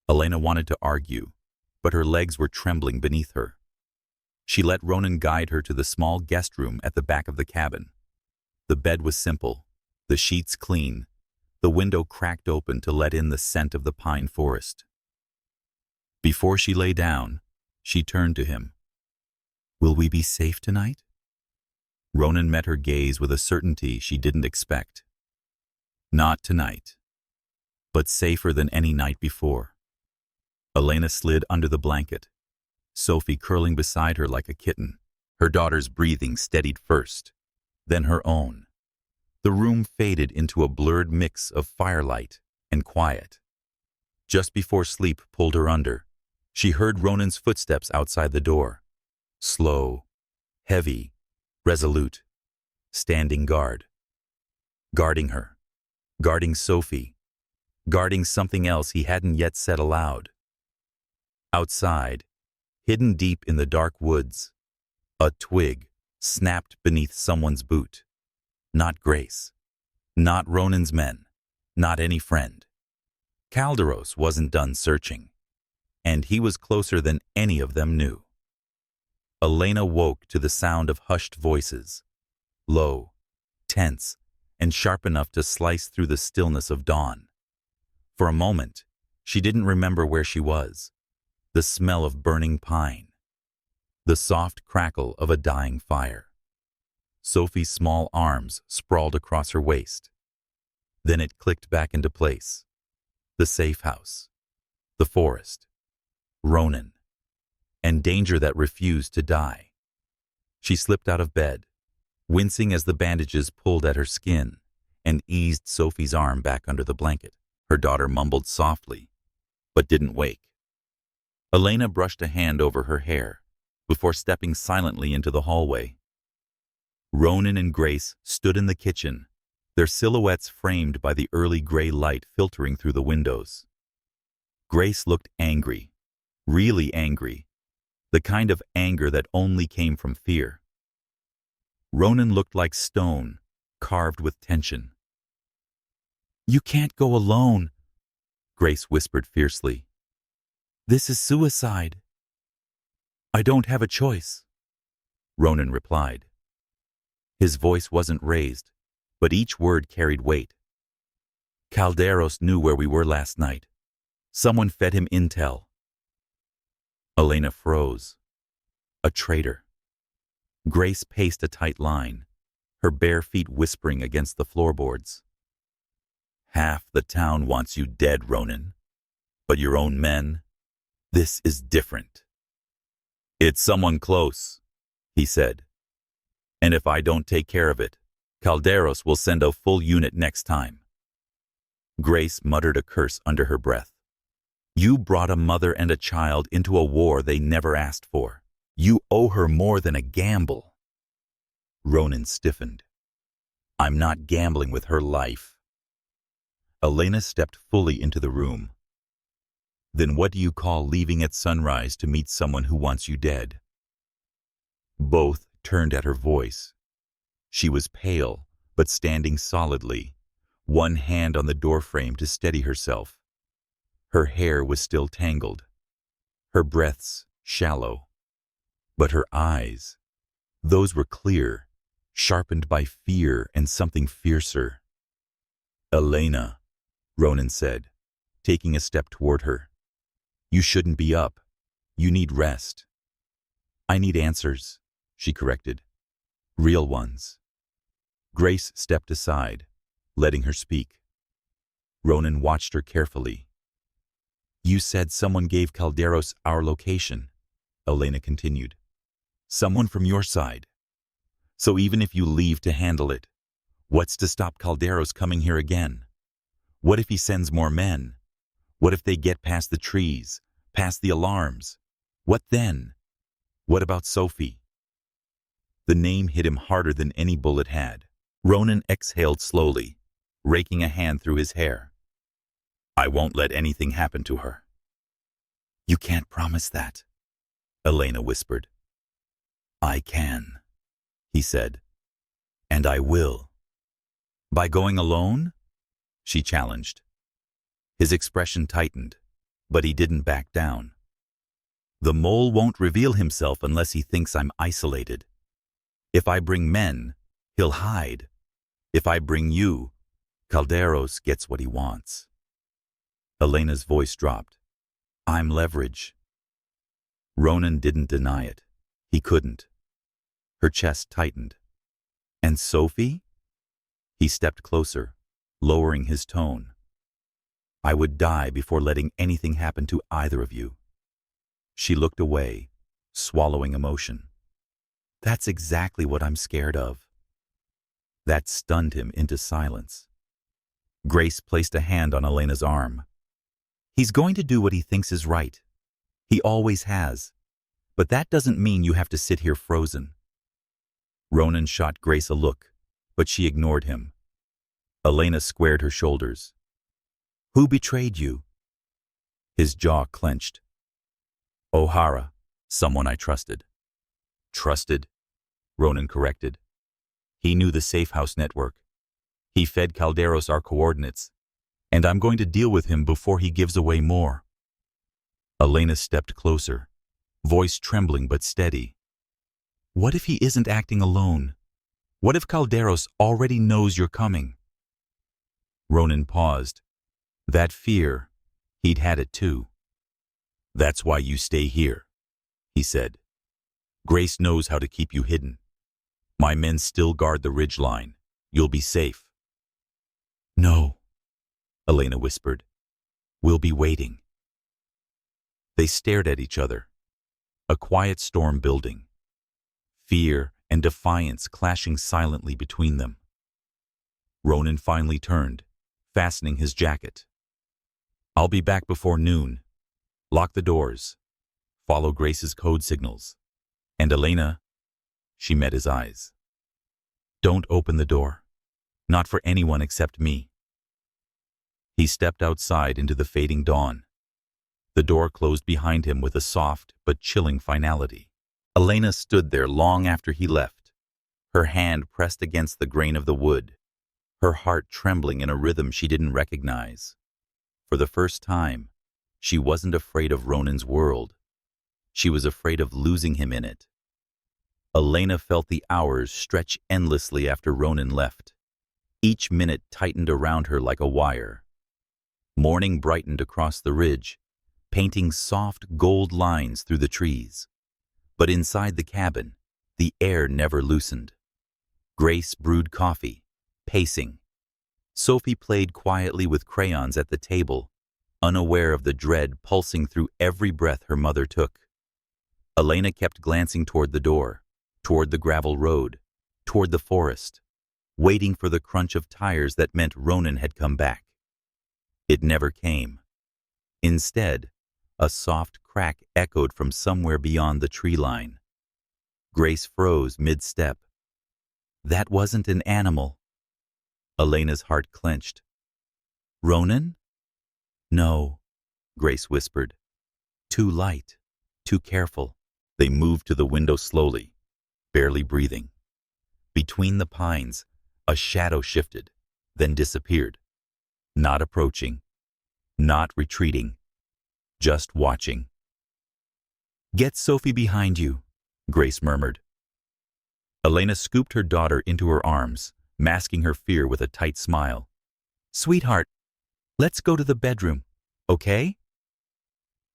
Elena wanted to argue, but her legs were trembling beneath her. She let Ronan guide her to the small guest room at the back of the cabin. The bed was simple, the sheets clean, the window cracked open to let in the scent of the pine forest. Before she lay down, she turned to him. "Will we be safe tonight?" Ronan met her gaze with a certainty she didn't expect. "Not tonight, but safer than any night before." Elena slid under the blanket, Sophie curling beside her like a kitten, her daughter's breathing steadied first, then her own. The room faded into a blurred mix of firelight and quiet. Just before sleep pulled her under, she heard Ronan's footsteps outside the door. Slow, heavy, resolute, standing guard. Guarding her, guarding Sophie, guarding something else he hadn't yet said aloud. Outside, hidden deep in the dark woods, a twig snapped beneath someone's boot. Not Grace. Not Ronan's men. Not any friend. Calderos wasn't done searching, and he was closer than any of them knew. Elena woke to the sound of hushed voices, low, tense, and sharp enough to slice through the stillness of dawn. For a moment, she didn't remember where she was. The smell of burning pine. The soft crackle of a dying fire. Sophie's small arms sprawled across her waist. Then it clicked back into place. The safe house. The forest. Ronan. And danger that refused to die. She slipped out of bed, wincing as the bandages pulled at her skin, and eased Sophie's arm back under the blanket. Her daughter mumbled softly, but didn't wake. Elena brushed a hand over her hair before stepping silently into the hallway. Ronan and Grace stood in the kitchen, their silhouettes framed by the early gray light filtering through the windows. Grace looked angry, really angry, the kind of anger that only came from fear. Ronan looked like stone, carved with tension. "You can't go alone," Grace whispered fiercely. "This is suicide." "I don't have a choice," Ronan replied. His voice wasn't raised, but each word carried weight. "Calderos knew where we were last night. Someone fed him intel." Elena froze. A traitor. Grace paced a tight line, her bare feet whispering against the floorboards. "Half the town wants you dead, Ronan. But your own men? This is different." "It's someone close," he said. "And if I don't take care of it, Calderos will send a full unit next time." Grace muttered a curse under her breath. "You brought a mother and a child into a war they never asked for. You owe her more than a gamble." Ronan stiffened. "I'm not gambling with her life." Elena stepped fully into the room. "Then what do you call leaving at sunrise to meet someone who wants you dead?" Both turned at her voice. She was pale, but standing solidly, one hand on the doorframe to steady herself. Her hair was still tangled, her breaths shallow, but her eyes, those were clear, sharpened by fear and something fiercer. "Elena," Ronan said, taking a step toward her. "You shouldn't be up. You need rest." "I need answers," she corrected. "Real ones." Grace stepped aside, letting her speak. Ronan watched her carefully. "You said someone gave Calderos our location," Elena continued. "Someone from your side. So even if you leave to handle it, what's to stop Calderos coming here again? What if he sends more men? What if they get past the trees, past the alarms? What then? What about Sophie?" The name hit him harder than any bullet had. Ronan exhaled slowly, raking a hand through his hair. "I won't let anything happen to her." "You can't promise that," Elena whispered. "I can," he said. "And I will." "By going alone?" she challenged. His expression tightened, but he didn't back down. "The mole won't reveal himself unless he thinks I'm isolated. If I bring men, he'll hide. If I bring you, Calderos gets what he wants." Elena's voice dropped. "I'm leverage." Ronan didn't deny it. He couldn't. Her chest tightened. "And Sophie?" He stepped closer, lowering his tone. "I would die before letting anything happen to either of you." She looked away, swallowing emotion. "That's exactly what I'm scared of." That stunned him into silence. Grace placed a hand on Elena's arm. "He's going to do what he thinks is right. He always has. But that doesn't mean you have to sit here frozen." Ronan shot Grace a look, but she ignored him. Elena squared her shoulders. Who betrayed you? His jaw clenched. O'Hara, someone I trusted. Trusted? Ronan corrected. He knew the safe house network. He fed Calderos our coordinates, and I'm going to deal with him before he gives away more. Elena stepped closer, voice trembling but steady. What if he isn't acting alone? What if Calderos already knows you're coming? Ronan paused. That fear, he'd had it too. That's why you stay here, he said. Grace knows how to keep you hidden. My men still guard the ridge line. You'll be safe. No, Elena whispered. We'll be waiting. They stared at each other. A quiet storm building. Fear and defiance clashing silently between them. Ronan finally turned, fastening his jacket. I'll be back before noon. Lock the doors. Follow Grace's code signals. And Elena, she met his eyes. Don't open the door. Not for anyone except me. He stepped outside into the fading dawn. The door closed behind him with a soft but chilling finality. Elena stood there long after he left, her hand pressed against the grain of the wood, her heart trembling in a rhythm she didn't recognize. For the first time, she wasn't afraid of Ronan's world. She was afraid of losing him in it. Elena felt the hours stretch endlessly after Ronan left. Each minute tightened around her like a wire. Morning brightened across the ridge, painting soft gold lines through the trees. But inside the cabin, the air never loosened. Grace brewed coffee, pacing. Sophie played quietly with crayons at the table, unaware of the dread pulsing through every breath her mother took. Elena kept glancing toward the door, toward the gravel road, toward the forest, waiting for the crunch of tires that meant Ronan had come back. It never came. Instead, a soft crack echoed from somewhere beyond the tree line. Grace froze mid-step. That wasn't an animal. Elena's heart clenched. Ronan? No, Grace whispered. Too light, too careful. They moved to the window slowly, barely breathing. Between the pines, a shadow shifted, then disappeared. Not approaching, not retreating, just watching. Get Sophie behind you, Grace murmured. Elena scooped her daughter into her arms, masking her fear with a tight smile. Sweetheart, let's go to the bedroom, okay?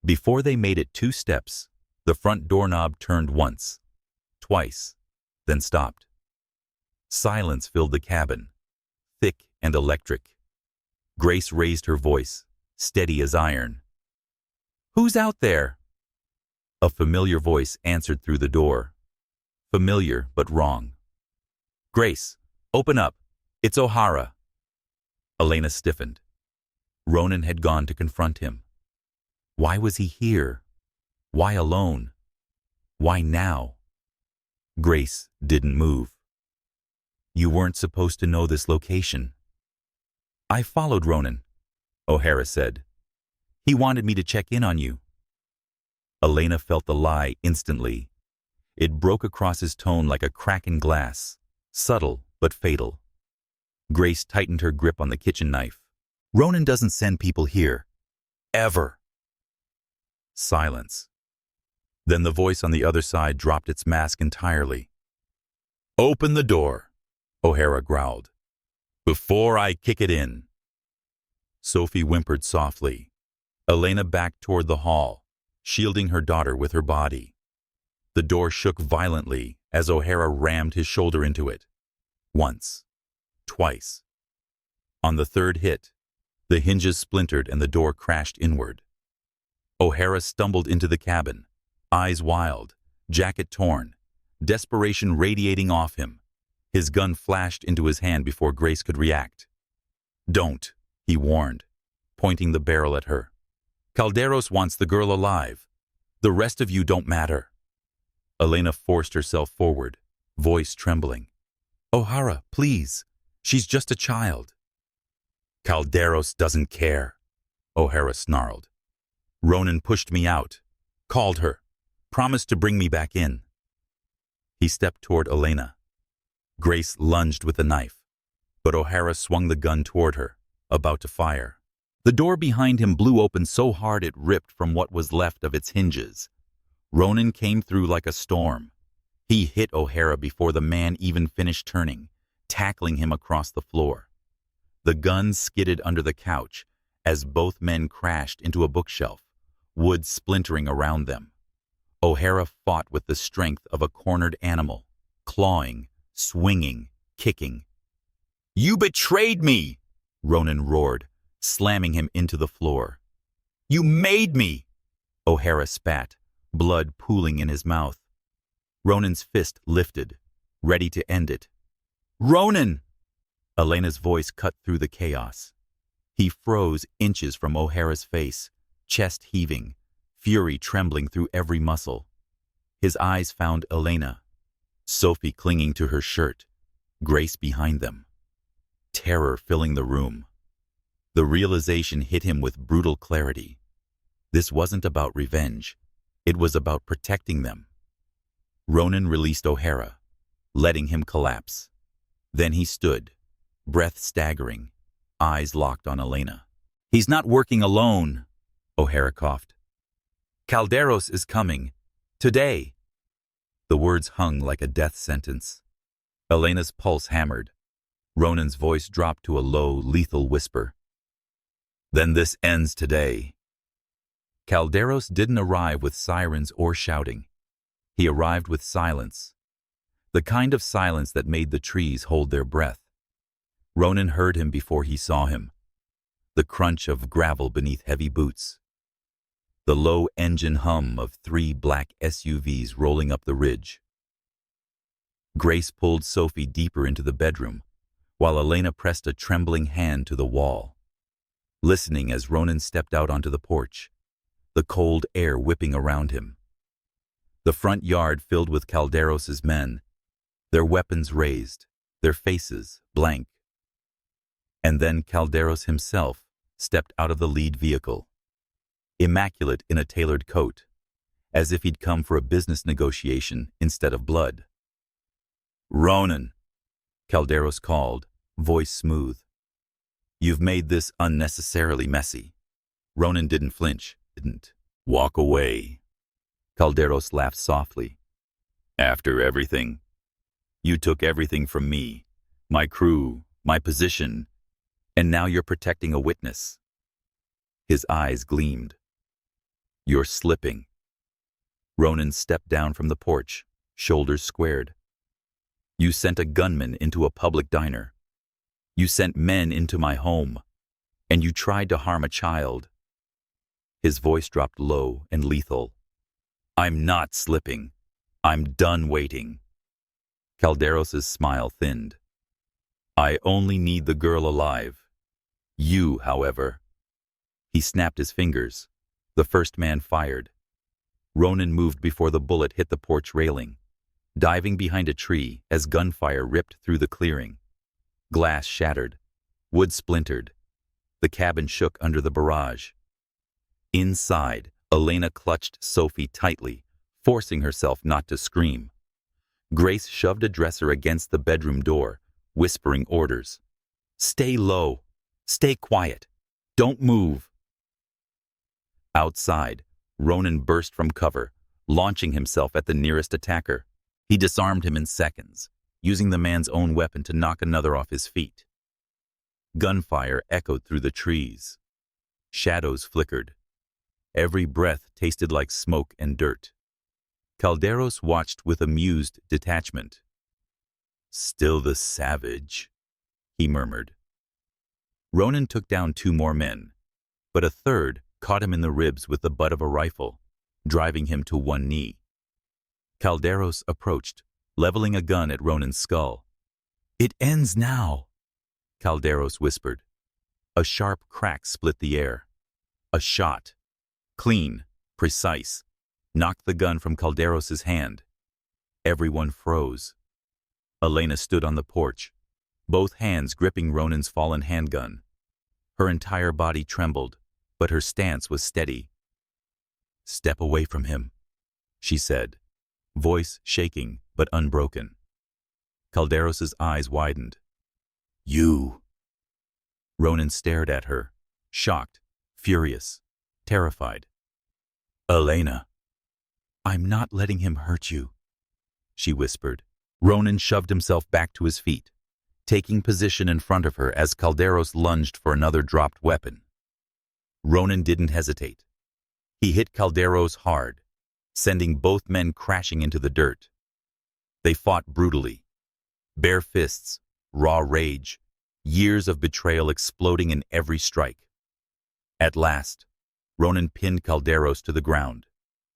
Before they made it 2 steps, the front doorknob turned once, twice, then stopped. Silence filled the cabin, thick and electric. Grace raised her voice, steady as iron. Who's out there? A familiar voice answered through the door. Familiar, but wrong. Grace, open up. It's O'Hara. Elena stiffened. Ronan had gone to confront him. Why was he here? Why alone? Why now? Grace didn't move. You weren't supposed to know this location. I followed Ronan, O'Hara said. He wanted me to check in on you. Elena felt the lie instantly. It broke across his tone like a crack in glass, subtle but fatal. Grace tightened her grip on the kitchen knife. Ronan doesn't send people here. Ever. Silence. Then the voice on the other side dropped its mask entirely. Open the door, O'Hara growled. Before I kick it in. Sophie whimpered softly. Elena backed toward the hall, shielding her daughter with her body. The door shook violently as O'Hara rammed his shoulder into it. Once. Twice. On the third hit, the hinges splintered and the door crashed inward. O'Hara stumbled into the cabin, eyes wild, jacket torn, desperation radiating off him. His gun flashed into his hand before Grace could react. Don't, he warned, pointing the barrel at her. Calderos wants the girl alive. The rest of you don't matter. Elena forced herself forward, voice trembling. O'Hara, please. She's just a child. Calderos doesn't care, O'Hara snarled. Ronan pushed me out, called her, promised to bring me back in. He stepped toward Elena. Grace lunged with the knife, but O'Hara swung the gun toward her, about to fire. The door behind him blew open so hard it ripped from what was left of its hinges. Ronan came through like a storm. He hit O'Hara before the man even finished turning, tackling him across the floor. The gun skidded under the couch as both men crashed into a bookshelf, wood splintering around them. O'Hara fought with the strength of a cornered animal, clawing, swinging, kicking. "You betrayed me!" Ronan roared, slamming him into the floor. "You made me!" O'Hara spat, blood pooling in his mouth. Ronan's fist lifted, ready to end it. "Ronan!" Elena's voice cut through the chaos. He froze inches from O'Hara's face, chest heaving, fury trembling through every muscle. His eyes found Elena, Sophie clinging to her shirt, Grace behind them. Terror filling the room. The realization hit him with brutal clarity. This wasn't about revenge. It was about protecting them. Ronan released O'Hara, letting him collapse. Then he stood, breath staggering, eyes locked on Elena. "He's not working alone," O'Hara coughed. "Calderos is coming. Today." The words hung like a death sentence. Elena's pulse hammered. Ronan's voice dropped to a low, lethal whisper. "Then this ends today." Calderos didn't arrive with sirens or shouting. He arrived with silence. The kind of silence that made the trees hold their breath. Ronan heard him before he saw him. The crunch of gravel beneath heavy boots. The low engine hum of 3 black SUVs rolling up the ridge. Grace pulled Sophie deeper into the bedroom, while Elena pressed a trembling hand to the wall, listening as Ronan stepped out onto the porch, the cold air whipping around him. The front yard filled with Calderos's men, their weapons raised, their faces blank. And then Calderos himself stepped out of the lead vehicle, immaculate in a tailored coat, as if he'd come for a business negotiation instead of blood. "Ronan," Calderos called, voice smooth. "You've made this unnecessarily messy." Ronan didn't flinch, didn't walk away. Calderos laughed softly. "After everything, you took everything from me, my crew, my position, and now you're protecting a witness." His eyes gleamed. "You're slipping." Ronan stepped down from the porch, shoulders squared. "You sent a gunman into a public diner. You sent men into my home, and you tried to harm a child." His voice dropped low and lethal. "I'm not slipping. I'm done waiting." Calderos's smile thinned. "I only need the girl alive. You, however." He snapped his fingers. The first man fired. Ronan moved before the bullet hit the porch railing, diving behind a tree as gunfire ripped through the clearing. Glass shattered. Wood splintered. The cabin shook under the barrage. Inside, Elena clutched Sophie tightly, forcing herself not to scream. Grace shoved a dresser against the bedroom door, whispering orders. "Stay low. Stay quiet. Don't move." Outside, Ronan burst from cover, launching himself at the nearest attacker. He disarmed him in seconds, using the man's own weapon to knock another off his feet. Gunfire echoed through the trees. Shadows flickered. Every breath tasted like smoke and dirt. Calderos watched with amused detachment. "Still the savage," he murmured. Ronan took down 2 more men, but a third caught him in the ribs with the butt of a rifle, driving him to one knee. Calderos approached, leveling a gun at Ronan's skull. "It ends now," Calderos whispered. A sharp crack split the air. A shot, clean, precise, knocked the gun from Calderos's hand. Everyone froze. Elena stood on the porch, both hands gripping Ronan's fallen handgun. Her entire body trembled, but her stance was steady. "Step away from him," she said, voice shaking but unbroken. Calderos's eyes widened. "You." Ronan stared at her, shocked, furious, terrified. "Elena." "I'm not letting him hurt you," she whispered. Ronan shoved himself back to his feet, taking position in front of her as Calderos lunged for another dropped weapon. Ronan didn't hesitate. He hit Calderos hard, sending both men crashing into the dirt. They fought brutally. Bare fists, raw rage, years of betrayal exploding in every strike. At last, Ronan pinned Calderos to the ground,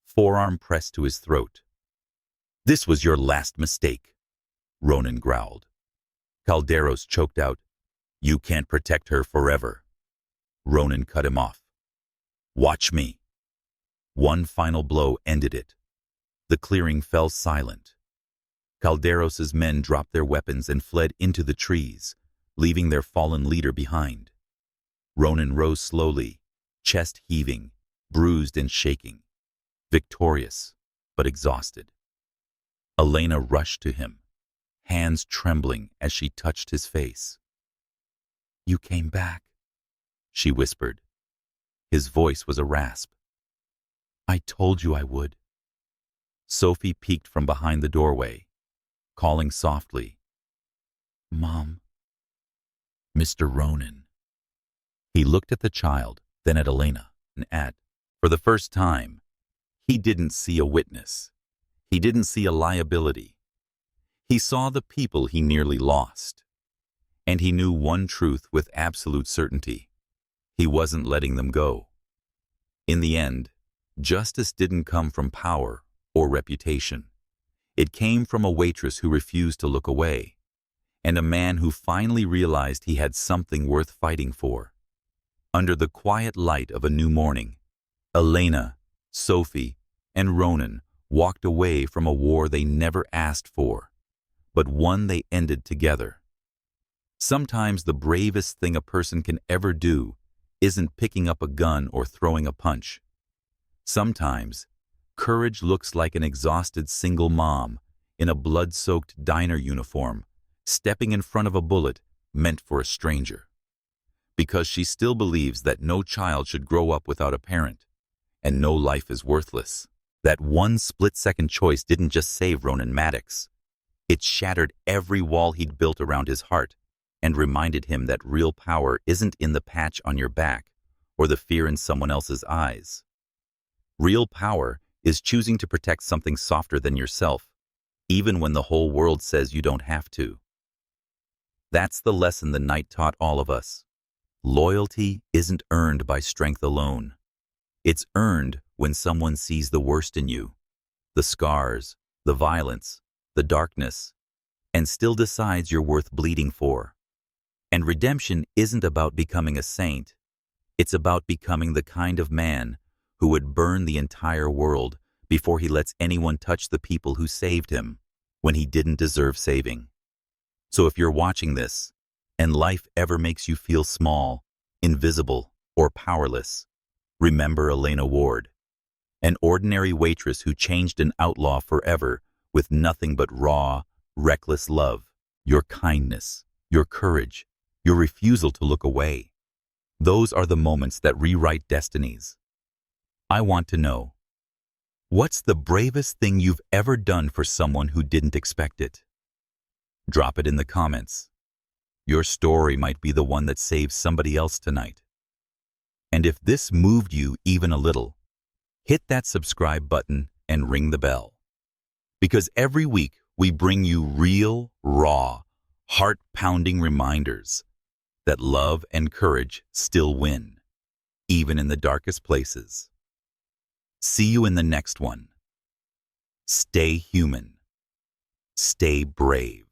forearm pressed to his throat. "This was your last mistake," Ronan growled. Calderos choked out, "You can't protect her forever." Ronan cut him off. "Watch me." One final blow ended it. The clearing fell silent. Calderos's men dropped their weapons and fled into the trees, leaving their fallen leader behind. Ronan rose slowly, chest heaving, bruised and shaking, victorious but exhausted. Elena rushed to him, hands trembling as she touched his face. "You came back," she whispered. His voice was a rasp. "I told you I would." Sophie peeked from behind the doorway, calling softly, "Mom." "Mr. Ronan." He looked at the child, then at Elena, and for the first time, he didn't see a witness. He didn't see a liability. He saw the people he nearly lost. And he knew one truth with absolute certainty. He wasn't letting them go. In the end, justice didn't come from power or reputation. It came from a waitress who refused to look away, and a man who finally realized he had something worth fighting for. Under the quiet light of a new morning, Elena, Sophie, and Ronan walked away from a war they never asked for, but one they ended together. Sometimes the bravest thing a person can ever do isn't picking up a gun or throwing a punch. Sometimes, courage looks like an exhausted single mom in a blood-soaked diner uniform, stepping in front of a bullet meant for a stranger. Because she still believes that no child should grow up without a parent, and no life is worthless. That one split-second choice didn't just save Ronan Maddox. It shattered every wall he'd built around his heart and reminded him that real power isn't in the patch on your back or the fear in someone else's eyes. Real power is choosing to protect something softer than yourself, even when the whole world says you don't have to. That's the lesson the night taught all of us. Loyalty isn't earned by strength alone. It's earned when someone sees the worst in you, the scars, the violence, the darkness, and still decides you're worth bleeding for. And redemption isn't about becoming a saint. It's about becoming the kind of man who would burn the entire world before he lets anyone touch the people who saved him when he didn't deserve saving. So if you're watching this, and life ever makes you feel small, invisible, or powerless, remember Elena Ward, an ordinary waitress who changed an outlaw forever with nothing but raw, reckless love, your kindness, your courage, your refusal to look away. Those are the moments that rewrite destinies. I want to know, what's the bravest thing you've ever done for someone who didn't expect it? Drop it in the comments. Your story might be the one that saves somebody else tonight. And if this moved you even a little, hit that subscribe button and ring the bell. Because every week we bring you real, raw, heart-pounding reminders that love and courage still win, even in the darkest places. See you in the next one. Stay human. Stay brave.